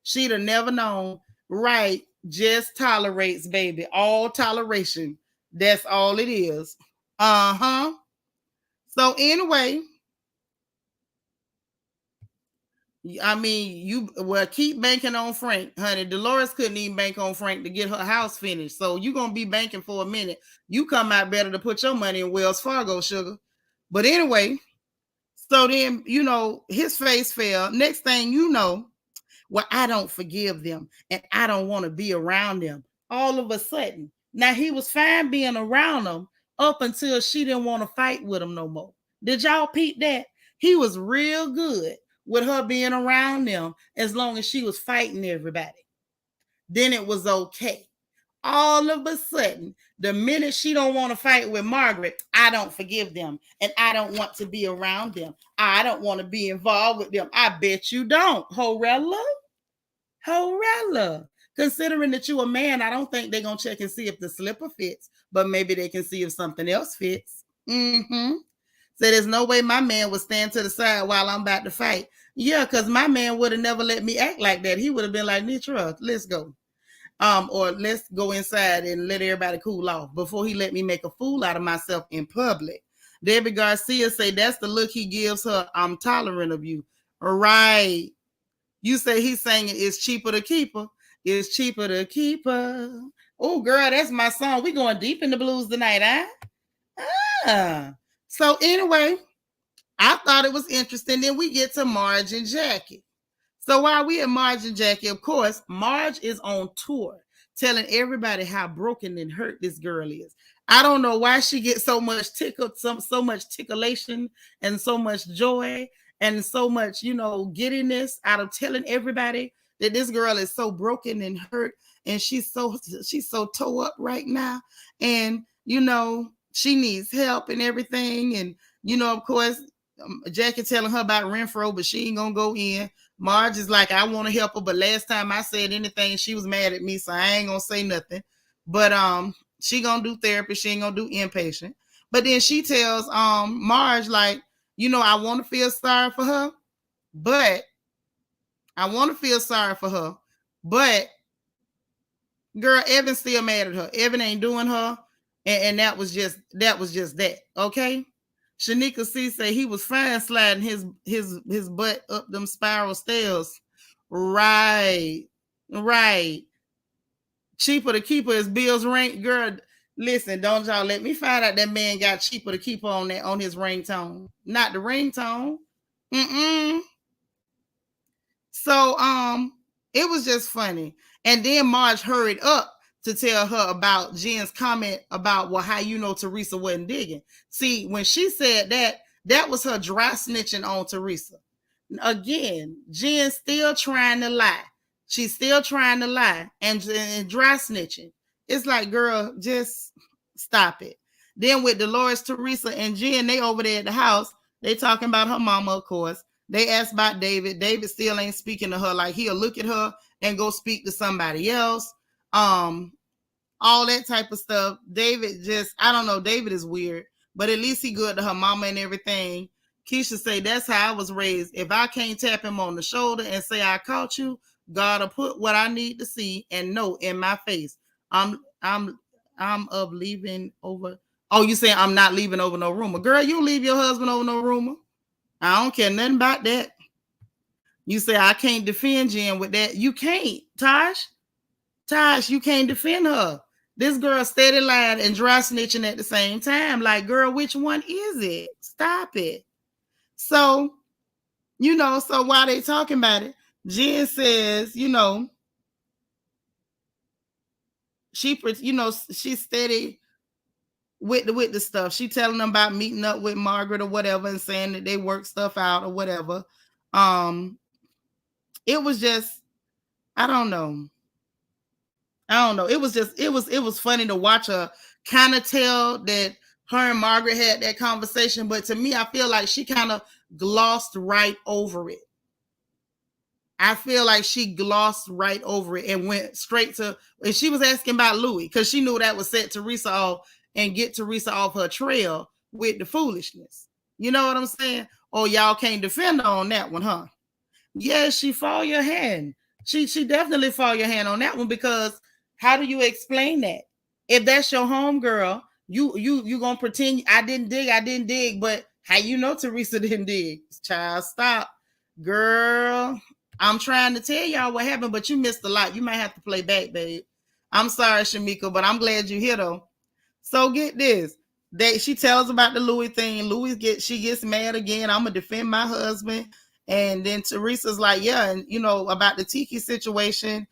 She'd have never known. Right. Just tolerates, baby. All toleration. That's all it is. Uh-huh. So anyway, I mean, you keep banking on Frank, honey. Dolores couldn't even bank on Frank to get her house finished. So you're gonna be banking for a minute. You come out better to put your money in Wells Fargo, sugar. But anyway, so then, his face fell. Next thing you know, well, I don't forgive them and I don't want to be around them. All of a sudden, now he was fine being around them up until she didn't want to fight with him no more. Did y'all peep that? He was real good with her being around them as long as she was fighting everybody. Then it was okay. All of a sudden, the minute she don't want to fight with Margaret, I don't forgive them and I don't want to be around them. I don't want to be involved with them. I bet you don't, Horella. Considering that you a man, I don't think they're going to check and see if the slipper fits, but maybe they can see if something else fits. So there's no way my man would stand to the side while I'm about to fight. Yeah, because my man would have never let me act like that. He would have been like, Nitra, let's go. Or let's go inside and let everybody cool off before he let me make a fool out of myself in public. Debbie Garcia say that's the look he gives her. I'm tolerant of you. Right. You say he's saying it's cheaper to keep her. It's cheaper to keep her. Oh, girl, that's my song. We going deep in the blues tonight, huh? So anyway, I thought it was interesting. Then we get to Marg and Jackie. So while we at Marg and Jackie, of course, Marg is on tour telling everybody how broken and hurt this girl is. I don't know why she gets so much so much titillation and so much joy and so much, giddiness out of telling everybody that this girl is so broken and hurt and she's so toe up right now. And, she needs help and everything. And, of course, Jackie telling her about Renfro, but she ain't going to go in. Marge is like, I want to help her, but last time I said anything, she was mad at me, so I ain't going to say nothing. But she going to do therapy. She ain't going to do inpatient. But then she tells Marge, like, I want to feel sorry for her, but girl, Evan's still mad at her. Evan ain't doing her, and that was just that. Okay. Shanika C say he was fine sliding his butt up them spiral stairs. Right. Cheaper to keep her is Bill's ring. Girl, listen, don't y'all let me find out that man got cheaper to keep her on his ringtone. Not the ringtone. So it was just funny. And then Marge hurried up to tell her about Jen's comment about, well, how Teresa wasn't digging. See, when she said that was her dry snitching on Teresa. Again, Jen's still trying to lie. She's still trying to lie and dry snitching. It's like, girl, just stop it. Then with Dolores, Teresa, and Jen, they over there at the house. They talking about her mama, of course. They asked about David. David still ain't speaking to her. Like, he'll look at her and go speak to somebody else. All that type of stuff. David I don't know. David is weird, but at least he good to her mama and everything. Keisha say, that's how I was raised. If I can't tap him on the shoulder and say I caught you, God will put what I need to see and know in my face. I'm of leaving over. Oh, you saying I'm not leaving over no rumor. Girl, you leave your husband over no rumor. I don't care nothing about that. You say I can't defend Jen with that. You can't, Tosh. You can't defend her. This girl steady lying and dry snitching at the same time. Like, girl, which one is it? Stop it. So So while they talking about it, Jen says, she's steady with the stuff. She telling them about meeting up with Margaret or whatever and saying that they work stuff out or whatever. It was just, I don't know. It was funny to watch her kind of tell that her and Margaret had that conversation, but to me, I feel like she kind of glossed right over it. I feel like she glossed right over it and went straight to, and she was asking about Louis because she knew that would set Teresa off and get Teresa off her trail with the foolishness. You know what I'm saying? Oh, y'all can't defend her on that one, huh? Yes, she fall your hand. She definitely fall your hand on that one, because how do you explain that? If that's your home girl, you gonna pretend I didn't dig, but how you know Teresa didn't dig? Child, stop. Girl, I'm trying to tell y'all what happened, but you missed a lot. You might have to play back, babe. I'm sorry, Shamika, but I'm glad you're here though. So get this. She tells about the Louis thing. She gets mad again. I'm gonna defend my husband. And then Teresa's like, yeah, and about the Tiki situation.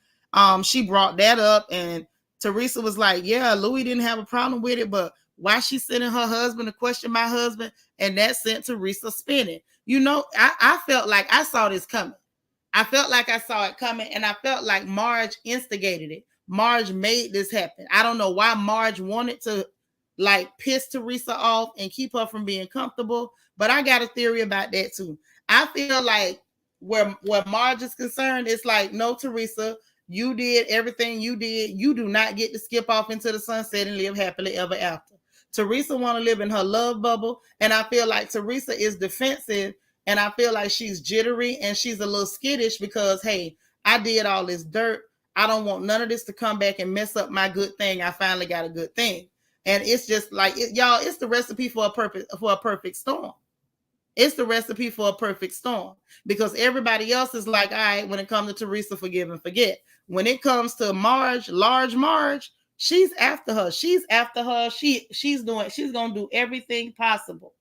She brought that up, and Teresa was like, yeah, Louis didn't have a problem with it, but why she sending her husband to question my husband? And that sent Teresa spinning. I felt like I saw this coming. I felt like I saw it coming, and I felt like Marg instigated it. Marg made this happen. I don't know why Marg wanted to piss Teresa off and keep her from being comfortable, but I got a theory about that too. I feel like where Marg is concerned, it's like, no, Teresa, you did everything you did. You do not get to skip off into the sunset and live happily ever after. Teresa want to live in her love bubble, and I feel like Teresa is defensive, and I feel like she's jittery and she's a little skittish because, hey, I did all this dirt. I don't want none of this to come back and mess up my good thing. I finally got a good thing. And it's just like, y'all, it's the recipe for a perfect storm. It's the recipe for a perfect storm, because everybody else is like, all right, when it comes to Teresa, forgive and forget. When it comes to large Marg, she's after her. She's going to do everything possible.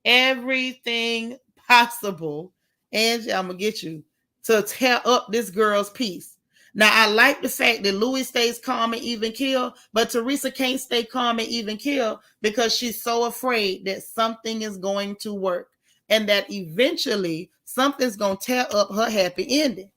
Everything possible. Angie, I'm going to get you to tear up this girl's peace. Now, I like the fact that Louis stays calm and even keel, but Teresa can't stay calm and even keel because she's so afraid that something is going to work and that eventually something's going to tear up her happy ending.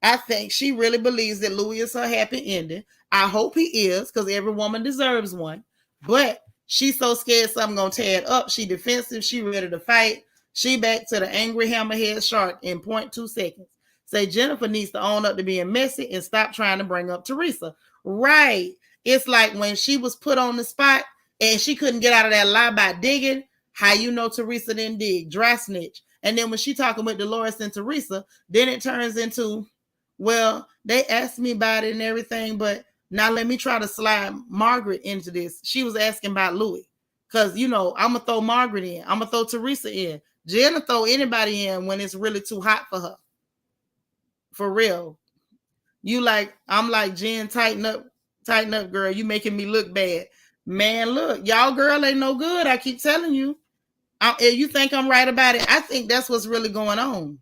I think she really believes that Louis is her happy ending. I hope he is, because every woman deserves one. But she's so scared something's going to tear it up. She defensive. She ready to fight. She back to the angry hammerhead shark in 0.2 seconds. Say Jennifer needs to own up to being messy and stop trying to bring up Teresa. Right. It's like when she was put on the spot and she couldn't get out of that lie by digging. How you know Teresa didn't dig? Dry snitch. And then when she talking with Dolores and Teresa, then it turns into, well, they asked me about it and everything, but now let me try to slide Margaret into this. She was asking about Louis. Because, I'm going to throw Margaret in. I'm going to throw Teresa in. Jen will throw anybody in when it's really too hot for her. For real. I'm like, Jen, tighten up, girl. You making me look bad. Man, look, y'all girl ain't no good. I keep telling you. You think I'm right about it? I think that's what's really going on.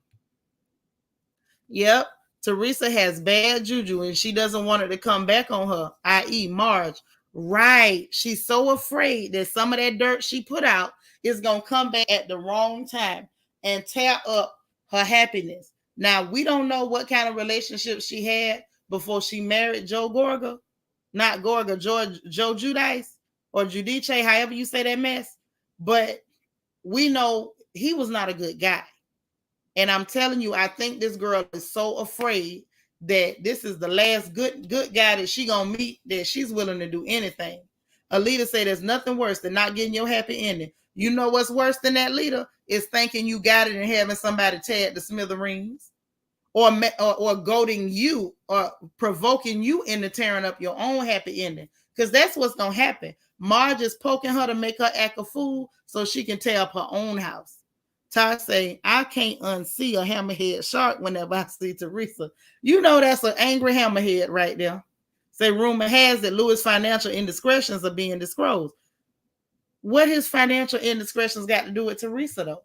Yep. Teresa has bad juju and she doesn't want it to come back on her, i.e. Marg. Right. She's so afraid that some of that dirt she put out is going to come back at the wrong time and tear up her happiness. Now, we don't know what kind of relationship she had before she married Joe Gorga. Not Gorga, Joe Guidice or Guidice, however you say that mess. But we know he was not a good guy. And I'm telling you, I think this girl is so afraid that this is the last good guy that she gonna meet, that she's willing to do anything. Alita say there's nothing worse than not getting your happy ending. You know what's worse than that, Lita? Is thinking you got it and having somebody tear the smithereens, or goading you or provoking you into tearing up your own happy ending. Because that's what's gonna happen. Marge is poking her to make her act a fool so she can tear up her own house. Ty say, I can't unsee a hammerhead shark whenever I see Teresa. You know that's an angry hammerhead right there. Say, rumor has it Louis' financial indiscretions are being disclosed. What his financial indiscretions got to do with Teresa, though?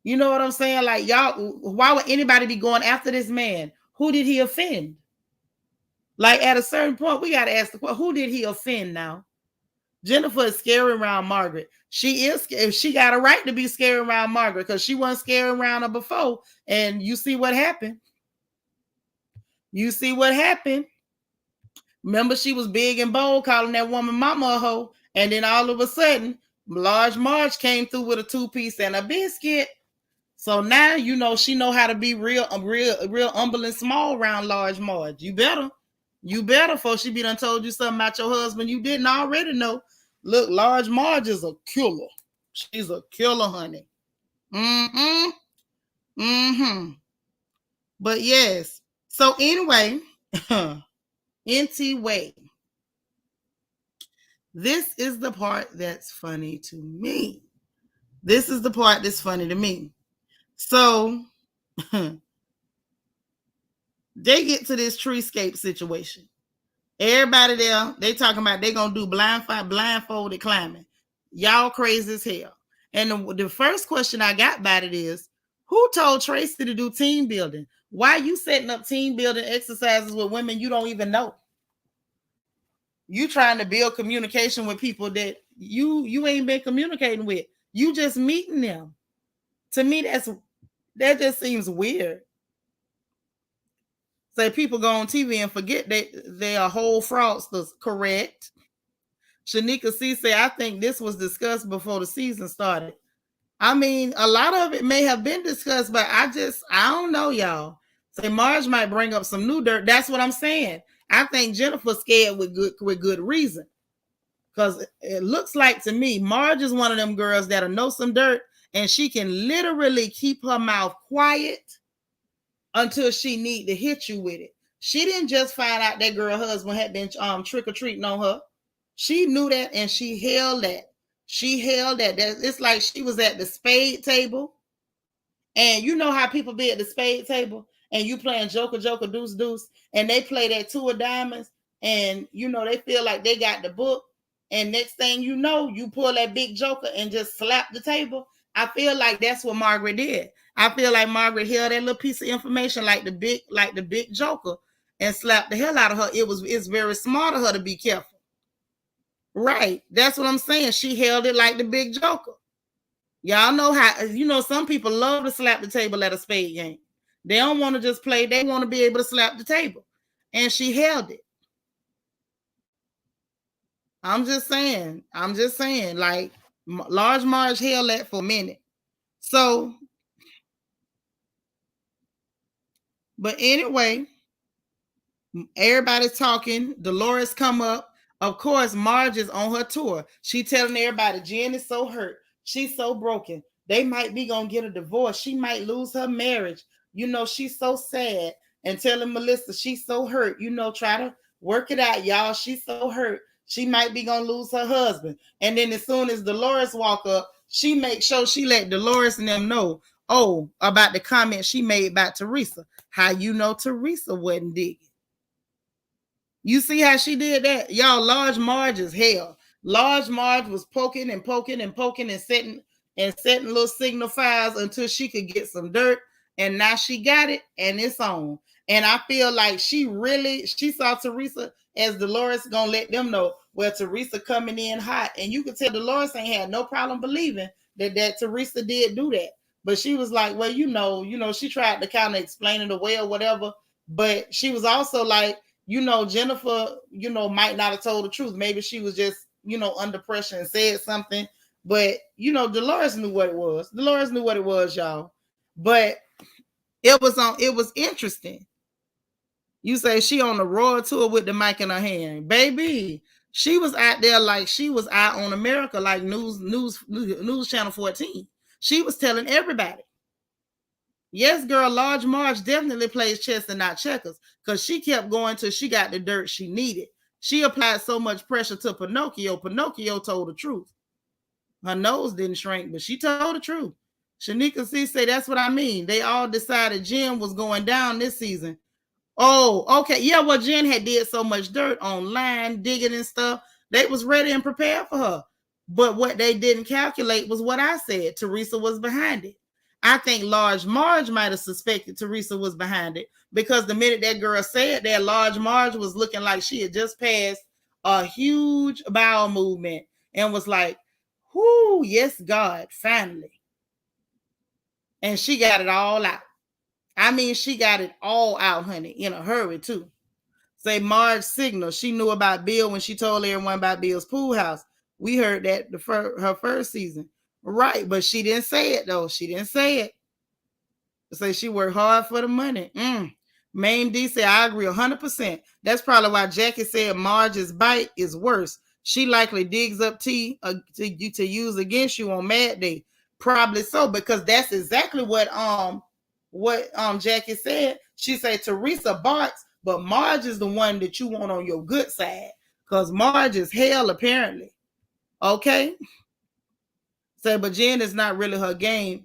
You know what I'm saying? Like, y'all, why would anybody be going after this man? Who did he offend? Like, at a certain point, we got to ask the question, who did he offend now? Jennifer is scaring around Margaret. She is, if she got a right to be scaring around Margaret, because she wasn't scaring around her before. And you see what happened. You see what happened. Remember, she was big and bold, calling that woman mama a hoe. And then all of a sudden, large Marge came through with a 2-piece and a biscuit. So now you know she know how to be real humble and small around large Marge. You better, for she be done told you something about your husband you didn't already know. Look, large Marge is a killer. She's a killer, honey. But yes. So anyway, anyway, this is the part that's funny to me. This is the part that's funny to me. So they get to this treescape situation. Everybody there, they talking about they gonna do blindfolded climbing. Y'all crazy as hell. And the first question I got about it is, who told Tracy to do team building? Why are you setting up team building exercises with women you don't even know? You trying to build communication with people that you ain't been communicating with. You just meeting them. To me, that just seems weird. Say people go on TV and forget they are whole fraudsters. Correct. Shanika C say, I think this was discussed before the season started. I mean, a lot of it may have been discussed, but I don't know, y'all. Say Marge might bring up some new dirt. That's what I'm saying. I think Jennifer's scared with good reason. Because it looks like to me, Marge is one of them girls that'll know some dirt, and she can literally keep her mouth quiet until she need to hit you with it. She didn't just find out that girl husband had been trick-or-treating on her. She knew that, and she held that. It's like she was at the spade table, and you know how people be at the spade table, and you playing joker, deuce, deuce, and they play that 2 of diamonds, and you know they feel like they got the book, and next thing you know, you pull that big joker and just slap the table. I feel like that's what Margaret did. I feel like Margaret held that little piece of information like the big joker and slapped the hell out of her. It's very smart of her to be careful. Right. That's what I'm saying. She held it like the big joker. Y'all know how, some people love to slap the table at a spade game. They don't want to just play. They want to be able to slap the table. And she held it. I'm just saying, like, large Marge held that for a minute. So, but anyway, everybody's talking. Dolores come up. Of course, Marge is on her tour. She telling everybody, Jen is so hurt. She's so broken. They might be going to get a divorce. She might lose her marriage. She's so sad. And telling Melissa, she's so hurt. Try to work it out, y'all. She's so hurt. She might be going to lose her husband. And then as soon as Dolores walk up, she makes sure she let Dolores and them know, about the comment she made about Teresa. How Teresa wasn't digging. You see how she did that? Y'all, large Marge is hell. Large Marge was poking and setting little signal fires until she could get some dirt. And now she got it and it's on. And I feel like she saw Teresa as Dolores gonna let them know where Teresa coming in hot. And you could tell Dolores ain't had no problem believing that Teresa did do that. But she was like, well, she tried to kind of explain it away or whatever. But she was also like, Jennifer, might not have told the truth. Maybe she was just, under pressure and said something. But, Dolores knew what it was. Dolores knew what it was, y'all. But it was interesting. You say she on the royal tour with the mic in her hand. Baby, she was out there like she was out on America, like News Channel 14. She was telling everybody. Yes, girl, large Marge definitely plays chess and not checkers because she kept going till she got the dirt she needed. She applied so much pressure to Pinocchio. Pinocchio told the truth. Her nose didn't shrink, but she told the truth. Shanika C say, that's what I mean. They all decided Jen was going down this season. Oh, okay. Yeah, well, Jen had did so much dirt online, digging and stuff. They was ready and prepared for her. But what they didn't calculate was what I said. Teresa was behind it. I think Large Marge might have suspected Teresa was behind it, because the minute that girl said that, Large Marge was looking like she had just passed a huge bowel movement and was like, whoo, yes, God, finally. And she got it all out. I mean, she got it all out, honey, in a hurry, too. Say Marge signal. She knew about Bill when she told everyone about Bill's pool house. We heard that her first season. Right, but she didn't say it, though. She didn't say it. Say she worked hard for the money. Main D said, I agree 100%. That's probably why Jackie said Marge's bite is worse. She likely digs up tea to use against you on Mad Day. Probably so, because that's exactly what Jackie said. She said Teresa barks, but Marge is the one that you want on your good side, because Marge is hell apparently. Okay. So, but Jen is not really her game.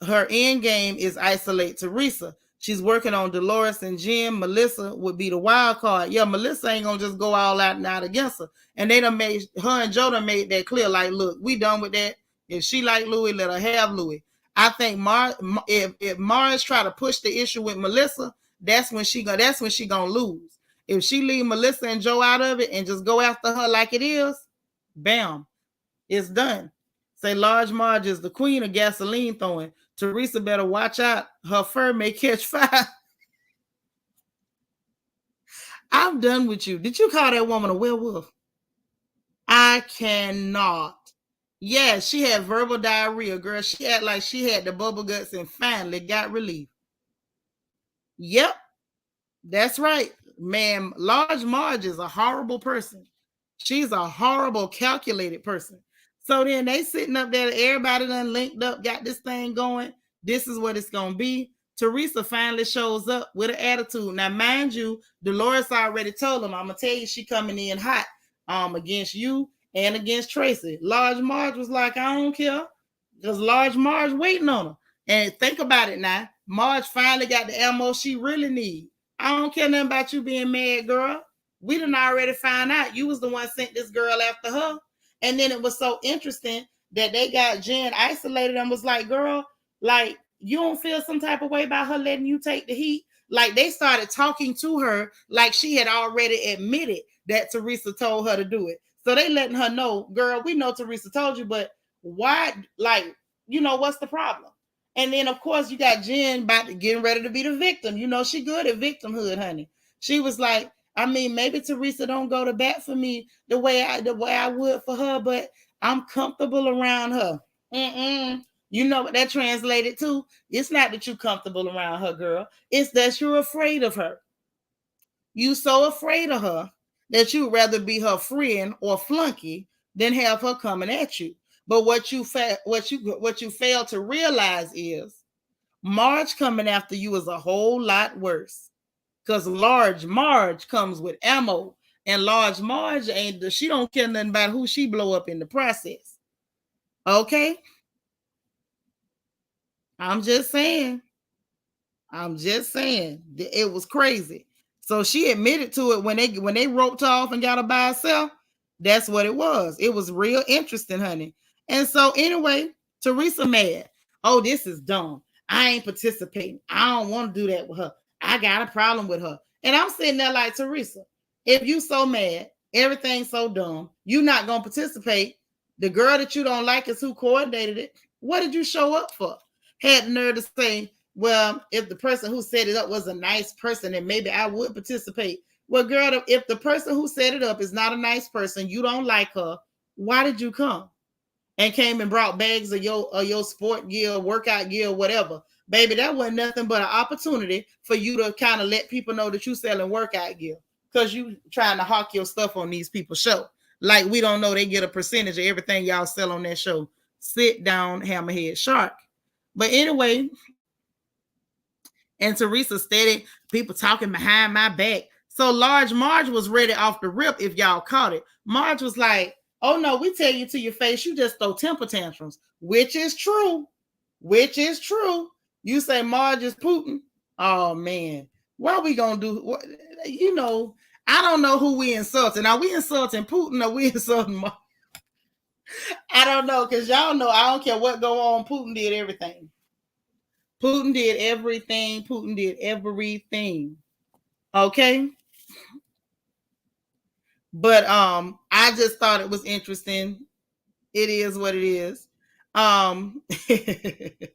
Her end game is isolate Teresa. She's working on Dolores and Jen. Melissa would be the wild card. Yeah, Melissa ain't gonna just go all out and out against her. And they done made her and Joe done made that clear. Like, look, we done with that. If she like Louis, let her have Louis. I think if Marge try to push the issue with Melissa, that's when she gonna lose. If she leave Melissa and Joe out of it and just go after her like it is, bam, it's done. Say Large Marge is the queen of gasoline throwing. Teresa better watch out. Her fur may catch fire. I'm done with you. Did you call that woman a werewolf? I cannot. Yeah, she had verbal diarrhea, girl. She had like she had the bubble guts and finally got relief. Yep, that's right. Man, Large Marge is a horrible person. She's a horrible, calculated person. So then they sitting up there, everybody done linked up, got this thing going. This is what it's going to be. Teresa finally shows up with an attitude. Now, mind you, Dolores already told him, I'm going to tell you, she coming in hot against you and against Tracy. Large Marge was like, I don't care, because Large Marge waiting on her. And think about it now. Marge finally got the ammo she really needs. I don't care nothing about you being mad, girl. We done already found out you was the one sent this girl after her. And then it was so interesting that they got Jen isolated and was like, girl, like, you don't feel some type of way about her letting you take the heat? Like, they started talking to her like she had already admitted that Teresa told her to do it. So they letting her know, girl, we know Teresa told you, but why, like, you know, what's the problem? And then, of course, you got Jen getting ready to be the victim. You know, she good at victimhood, honey. She was like, I mean, maybe Teresa don't go to bat for me the way I would for her, but I'm comfortable around her. You know what that translated to? It's not that you're comfortable around her, girl. It's that you're afraid of her. You so afraid of her that you'd rather be her friend or flunky than have her coming at you. But what you fail to realize is Marge coming after you is a whole lot worse. Because Large Marge comes with ammo, and Large Marge she don't care nothing about who she blow up in the process. Okay? I'm just saying. It was crazy. So she admitted to it when they roped off and got her by herself. That's what it was. It was real interesting, honey. And so anyway, Teresa mad. Oh, this is dumb. I ain't participating. I don't want to do that with her. I got a problem with her. And I'm sitting there like, Teresa, if you so mad, everything's so dumb, you not going to participate. The girl that you don't like is who coordinated it. What did you show up for? Had the nerve to say, well, if the person who set it up was a nice person, then maybe I would participate. Well, girl, if the person who set it up is not a nice person, you don't like her, why did you come? And came and brought bags of your sport gear, workout gear, whatever. Baby, that wasn't nothing but an opportunity for you to kind of let people know that you selling workout gear, because you trying to hawk your stuff on these people's show. Like, we don't know they get a percentage of everything y'all sell on that show. Sit down, hammerhead shark. But anyway, and Teresa steady people talking behind my back. So Large Marge was ready off the rip if y'all caught it. Marge was like, oh no, we tell you to your face, you just throw temper tantrums, which is true. You say Marge is Putin. Oh man, what are we gonna do? You know, I don't know who we insulting. Are we insulting Putin or we insulting Marge? I don't know, because y'all know I don't care what go on. Putin did everything. Putin did everything. Putin did everything. Okay. But I just thought it was interesting. It is what it is. It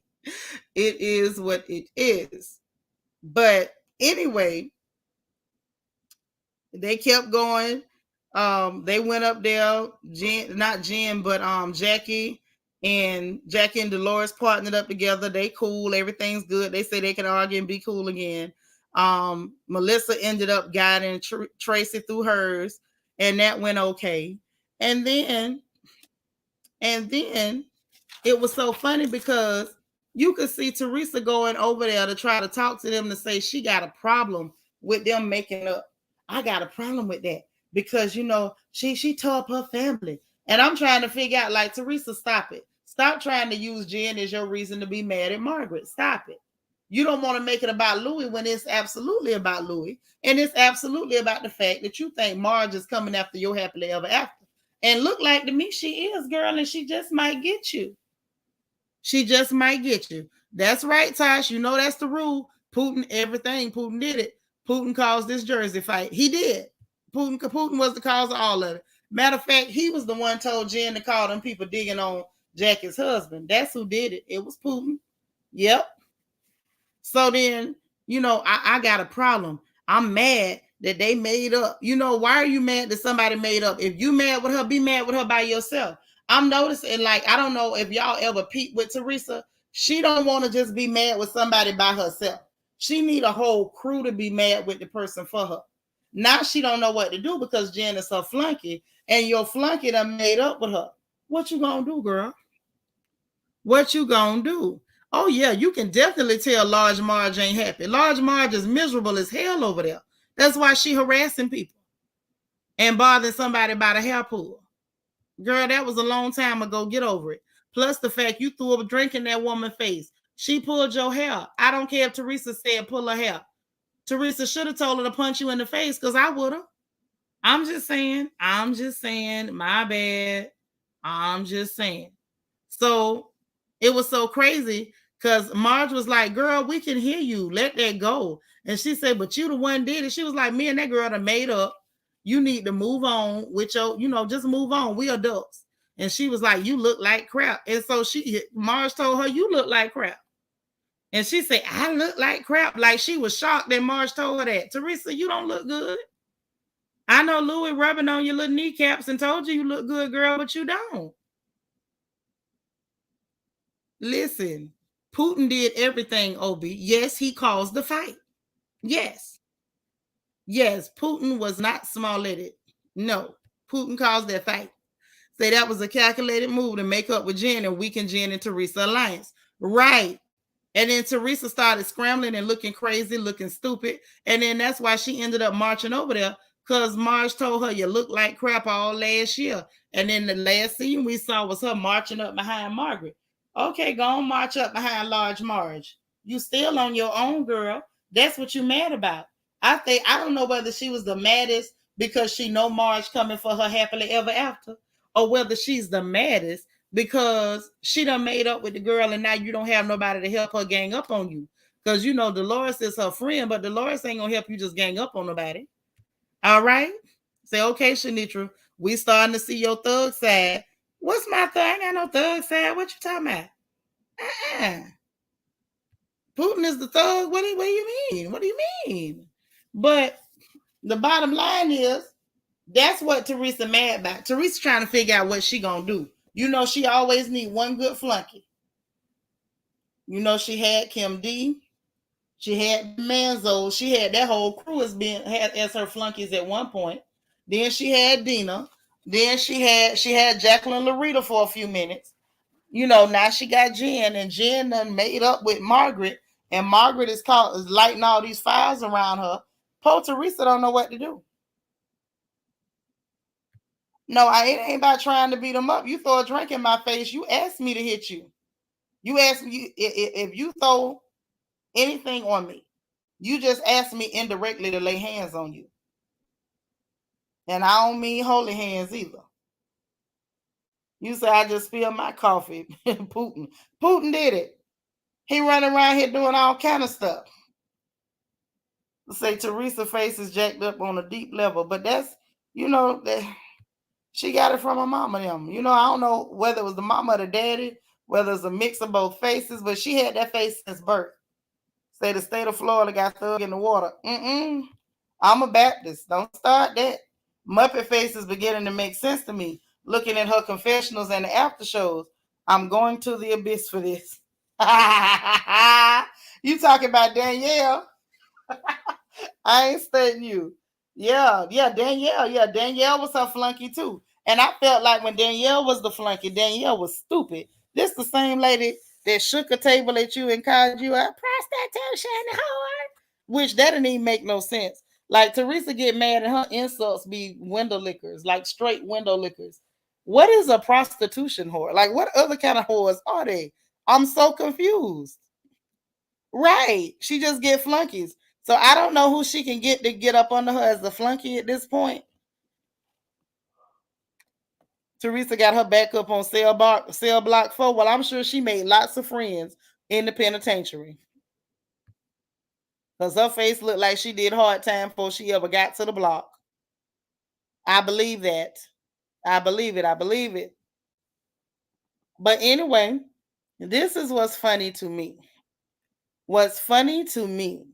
is what it is. But anyway, they kept going. They went up there, not Jen, but Jackie and Dolores partnered up together. They cool, everything's good. They say they can argue and be cool again. Melissa ended up guiding Tracy through hers, and that went okay. And then it was so funny because you could see Teresa going over there to try to talk to them to say she got a problem with them making up. I got a problem with that because she tore up her family. And I'm trying to figure out, like, Teresa, stop it. Stop trying to use Jen as your reason to be mad at Margaret. Stop it. You don't want to make it about Louis when it's absolutely about Louis. And it's absolutely about the fact that you think Marge is coming after your happily ever after. And look like to me she is, girl, and she just might get you. She just might get you. That's right, Tosh. You know that's the rule. Putin, everything. Putin did it. Putin caused this Jersey fight. He did. Putin was the cause of all of it. Matter of fact, he was the one told Jen to call them people digging on Jackie's husband. That's who did it. It was Putin. Yep. So then, I got a problem. I'm mad that they made up. Why are you mad that somebody made up? If you mad with her, be mad with her by yourself. I'm noticing, like, I don't know if y'all ever peep with Teresa. She don't want to just be mad with somebody by herself. She need a whole crew to be mad with the person for her. Now she don't know what to do because Jen is her flunky, and your flunky done made up with her. What you gonna do, girl? What you gonna do? Oh yeah, you can definitely tell Large Marge ain't happy. Large Marge is miserable as hell over there. That's why she harassing people and bothering somebody by the hair pull. Girl, that was a long time ago. Get over it. Plus the fact you threw a drink in that woman's face. She pulled your hair. I don't care if Teresa said pull her hair. Teresa should have told her to punch you in the face because I would have. I'm just saying. My bad. I'm just saying. So it was so crazy because Marge was like, girl, we can hear you. Let that go. And she said, but you the one did it. She was like, me and that girl that made up. You need to move on with your, just move on. We adults. And she was like, you look like crap. And so Marge told her, you look like crap. And she said, I look like crap. Like she was shocked that Marge told her that. Teresa, you don't look good. I know Louis rubbing on your little kneecaps and told you look good, girl, but you don't. Listen, Putin did everything, Obi. Yes, he caused the fight. Yes. Yes, Putin was not small-headed. No, Putin caused that fight. Say that was a calculated move to make up with Jen and weaken Jen and Teresa alliance. Right. And then Teresa started scrambling and looking crazy, looking stupid. And then that's why she ended up marching over there because Marge told her you look like crap all last year. And then the last scene we saw was her marching up behind Margaret. Okay, go on, march up behind Large Marge. You still on your own, girl. That's what you mad about. I don't know whether she was the maddest because she know Marge coming for her happily ever after, or whether she's the maddest because she done made up with the girl and now you don't have nobody to help her gang up on you. Because Dolores is her friend, but Dolores ain't gonna help you just gang up on nobody. All right? Say, okay, Seanitra, we starting to see your thug side. What's my thug? I ain't got no thug side. What you talking about? Putin is the thug. What do you mean? What do you mean? But the bottom line is that's what Teresa mad about. Teresa trying to figure out what she gonna do. She always need one good flunky. She had Kim D. She had Manzo. She had that whole crew as her flunkies at one point. Then she had Dina. Then she had Jacqueline Larita for a few minutes. Now she got Jen, and Jen done made up with Margaret, and Margaret is lighting all these fires around her. Poor Teresa don't know what to do. No, it ain't about trying to beat them up. You throw a drink in my face, you asked me to hit you. You asked me if you throw anything on me. You just asked me indirectly to lay hands on you. And I don't mean holy hands either. You say I just spilled my coffee. Putin did it. He running around here doing all kind of stuff. Say Teresa face is jacked up on a deep level, but that's that she got it from her mama. Them, I don't know whether it was the mama or the daddy, whether it's a mix of both faces, but she had that face since birth. Say the state of Florida got thug in the water. I'm a Baptist. Don't start that. Muppet face is beginning to make sense to me. Looking at her confessionals and the after shows, I'm going to the abyss for this. You talking about Danielle? I ain't studying you. Yeah, Danielle. Yeah, Danielle was her flunky too. And I felt like when Danielle was the flunky, Danielle was stupid. This the same lady that shook a table at you and called you a prostitution whore. Which that didn't even make no sense. Like Teresa get mad and her insults be window lickers, like straight window lickers. What is a prostitution whore? Like what other kind of whores are they? I'm so confused. Right. She just get flunkies. So I don't know who she can get to get up under her as the flunky at this point. Teresa got her back up on cell block 4. Well, I'm sure she made lots of friends in the penitentiary. Because her face looked like she did hard time before she ever got to the block. I believe that. I believe it. I believe it. But anyway, this is what's funny to me. What's funny to me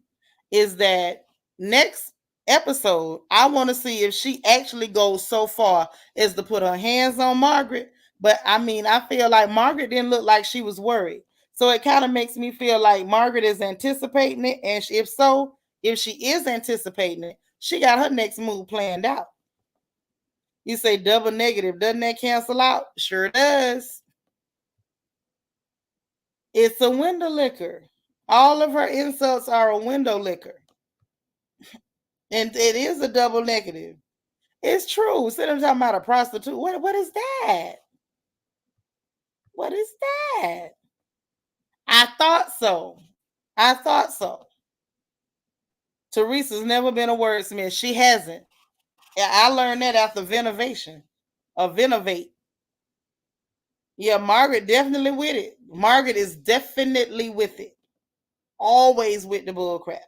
is that next episode, I want to see if she actually goes so far as to put her hands on Margaret. But I mean, I feel like Margaret didn't look like she was worried. So it kind of makes me feel like Margaret is anticipating it. And if so, if she is anticipating it, she got her next move planned out. You say double negative. Doesn't that cancel out? Sure does. It's a window licker. All of her insults are a window licker. And it is a double negative. It's true. Instead of talking about a prostitute, what is that? What is that? I thought so. I thought so. Teresa's never been a wordsmith. She hasn't. I learned that after Venovation. Venovate. Yeah, Margaret definitely with it. Margaret is definitely with it. Always with the bull crap.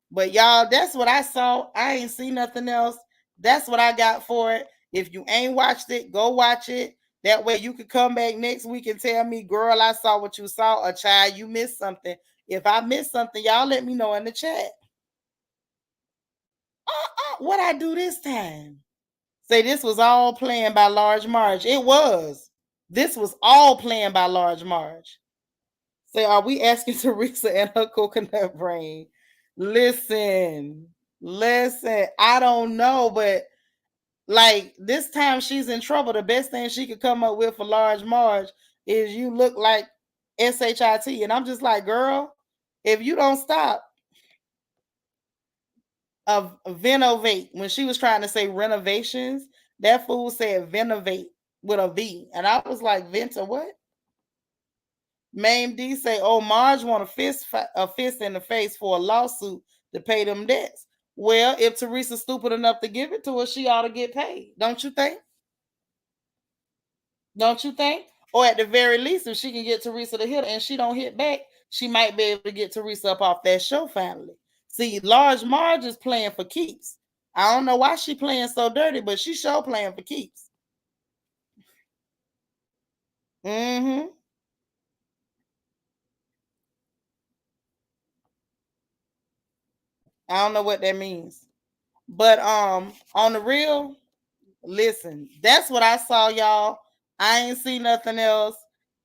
But y'all, that's what I saw. I ain't seen nothing else. That's what I got for it. If you ain't watched it, go watch it. That way you could come back next week and tell me, girl, I saw what you saw, or child, you missed something. If I missed something, y'all let me know in the chat. What I do this time? Say this was all planned by Large Marge. It was. This was all planned by Large Marge. Say, are we asking Teresa and her coconut brain? Listen. I don't know, but like this time she's in trouble. The best thing she could come up with for Large Marge is you look like SHIT. And I'm just like, girl, if you don't stop of Venovate, when she was trying to say renovations, that fool said Venovate with a V. And I was like, Venta what? Mame D say, oh, Marge want a fist in the face for a lawsuit to pay them debts. Well, if Teresa's stupid enough to give it to her, she ought to get paid. Don't you think? Don't you think? Or at the very least, if she can get Teresa to hit her and she don't hit back, she might be able to get Teresa up off that show finally. See, Large Marge is playing for keeps. I don't know why she playing so dirty, but she sure playing for keeps. Mm-hmm. I don't know what that means. But on the real, listen, that's what I saw, y'all. I ain't see nothing else.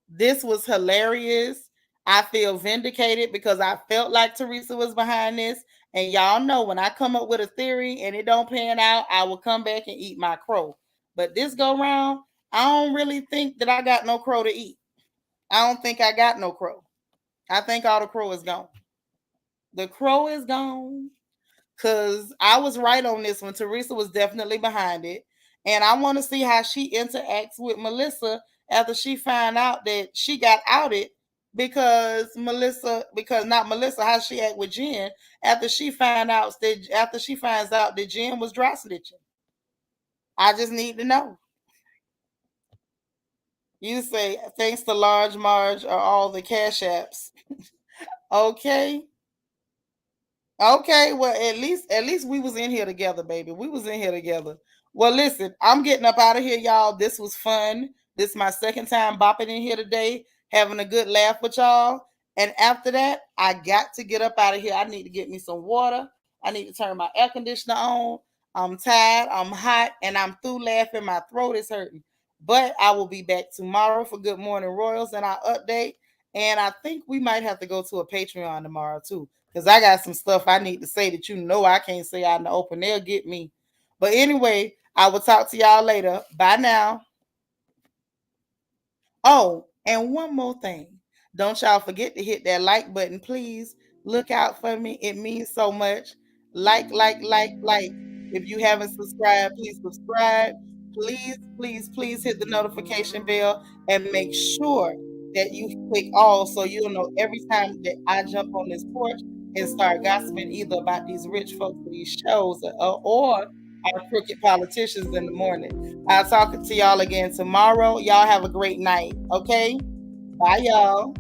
This was hilarious. I feel vindicated because I felt like Teresa was behind this. And y'all know when I come up with a theory and it don't pan out, I will come back and eat my crow. But this go round, I don't really think that I got no crow to eat. I don't think I got no crow. I think all the crow is gone. The crow is gone. Because I was right on this one. Teresa was definitely behind it. And I want to see how she interacts with Melissa after she found out that she got outed because not Melissa, how she act with Jen after she finds out that Jen was dry snitching. I just need to know. You say thanks to large Marge or all the cash apps. Okay. Okay, well at least we was in here together, baby. We was in here together. Well, listen, I'm getting up out of here, y'all. This was fun. This is my second time bopping in here today, having a good laugh with y'all. And after that, I got to get up out of here. I need to get me some water. I need to turn my air conditioner on. I'm tired, I'm hot, and I'm through laughing. My throat is hurting. But I will be back tomorrow for Good Morning Royals and our update. And I think we might have to go to a Patreon tomorrow too. Because I got some stuff I need to say that I can't say out in the open. They'll get me. But anyway, I will talk to y'all later. Bye now. Oh, and one more thing. Don't y'all forget to hit that like button, please. Look out for me. It means so much. Like. If you haven't subscribed, please subscribe. Please, please, please hit the notification bell and make sure that you click all so you'll know every time that I jump on this porch and start gossiping either about these rich folks or these shows or our crooked politicians in the morning. I'll talk to y'all again tomorrow. Y'all have a great night. Okay? Bye, y'all.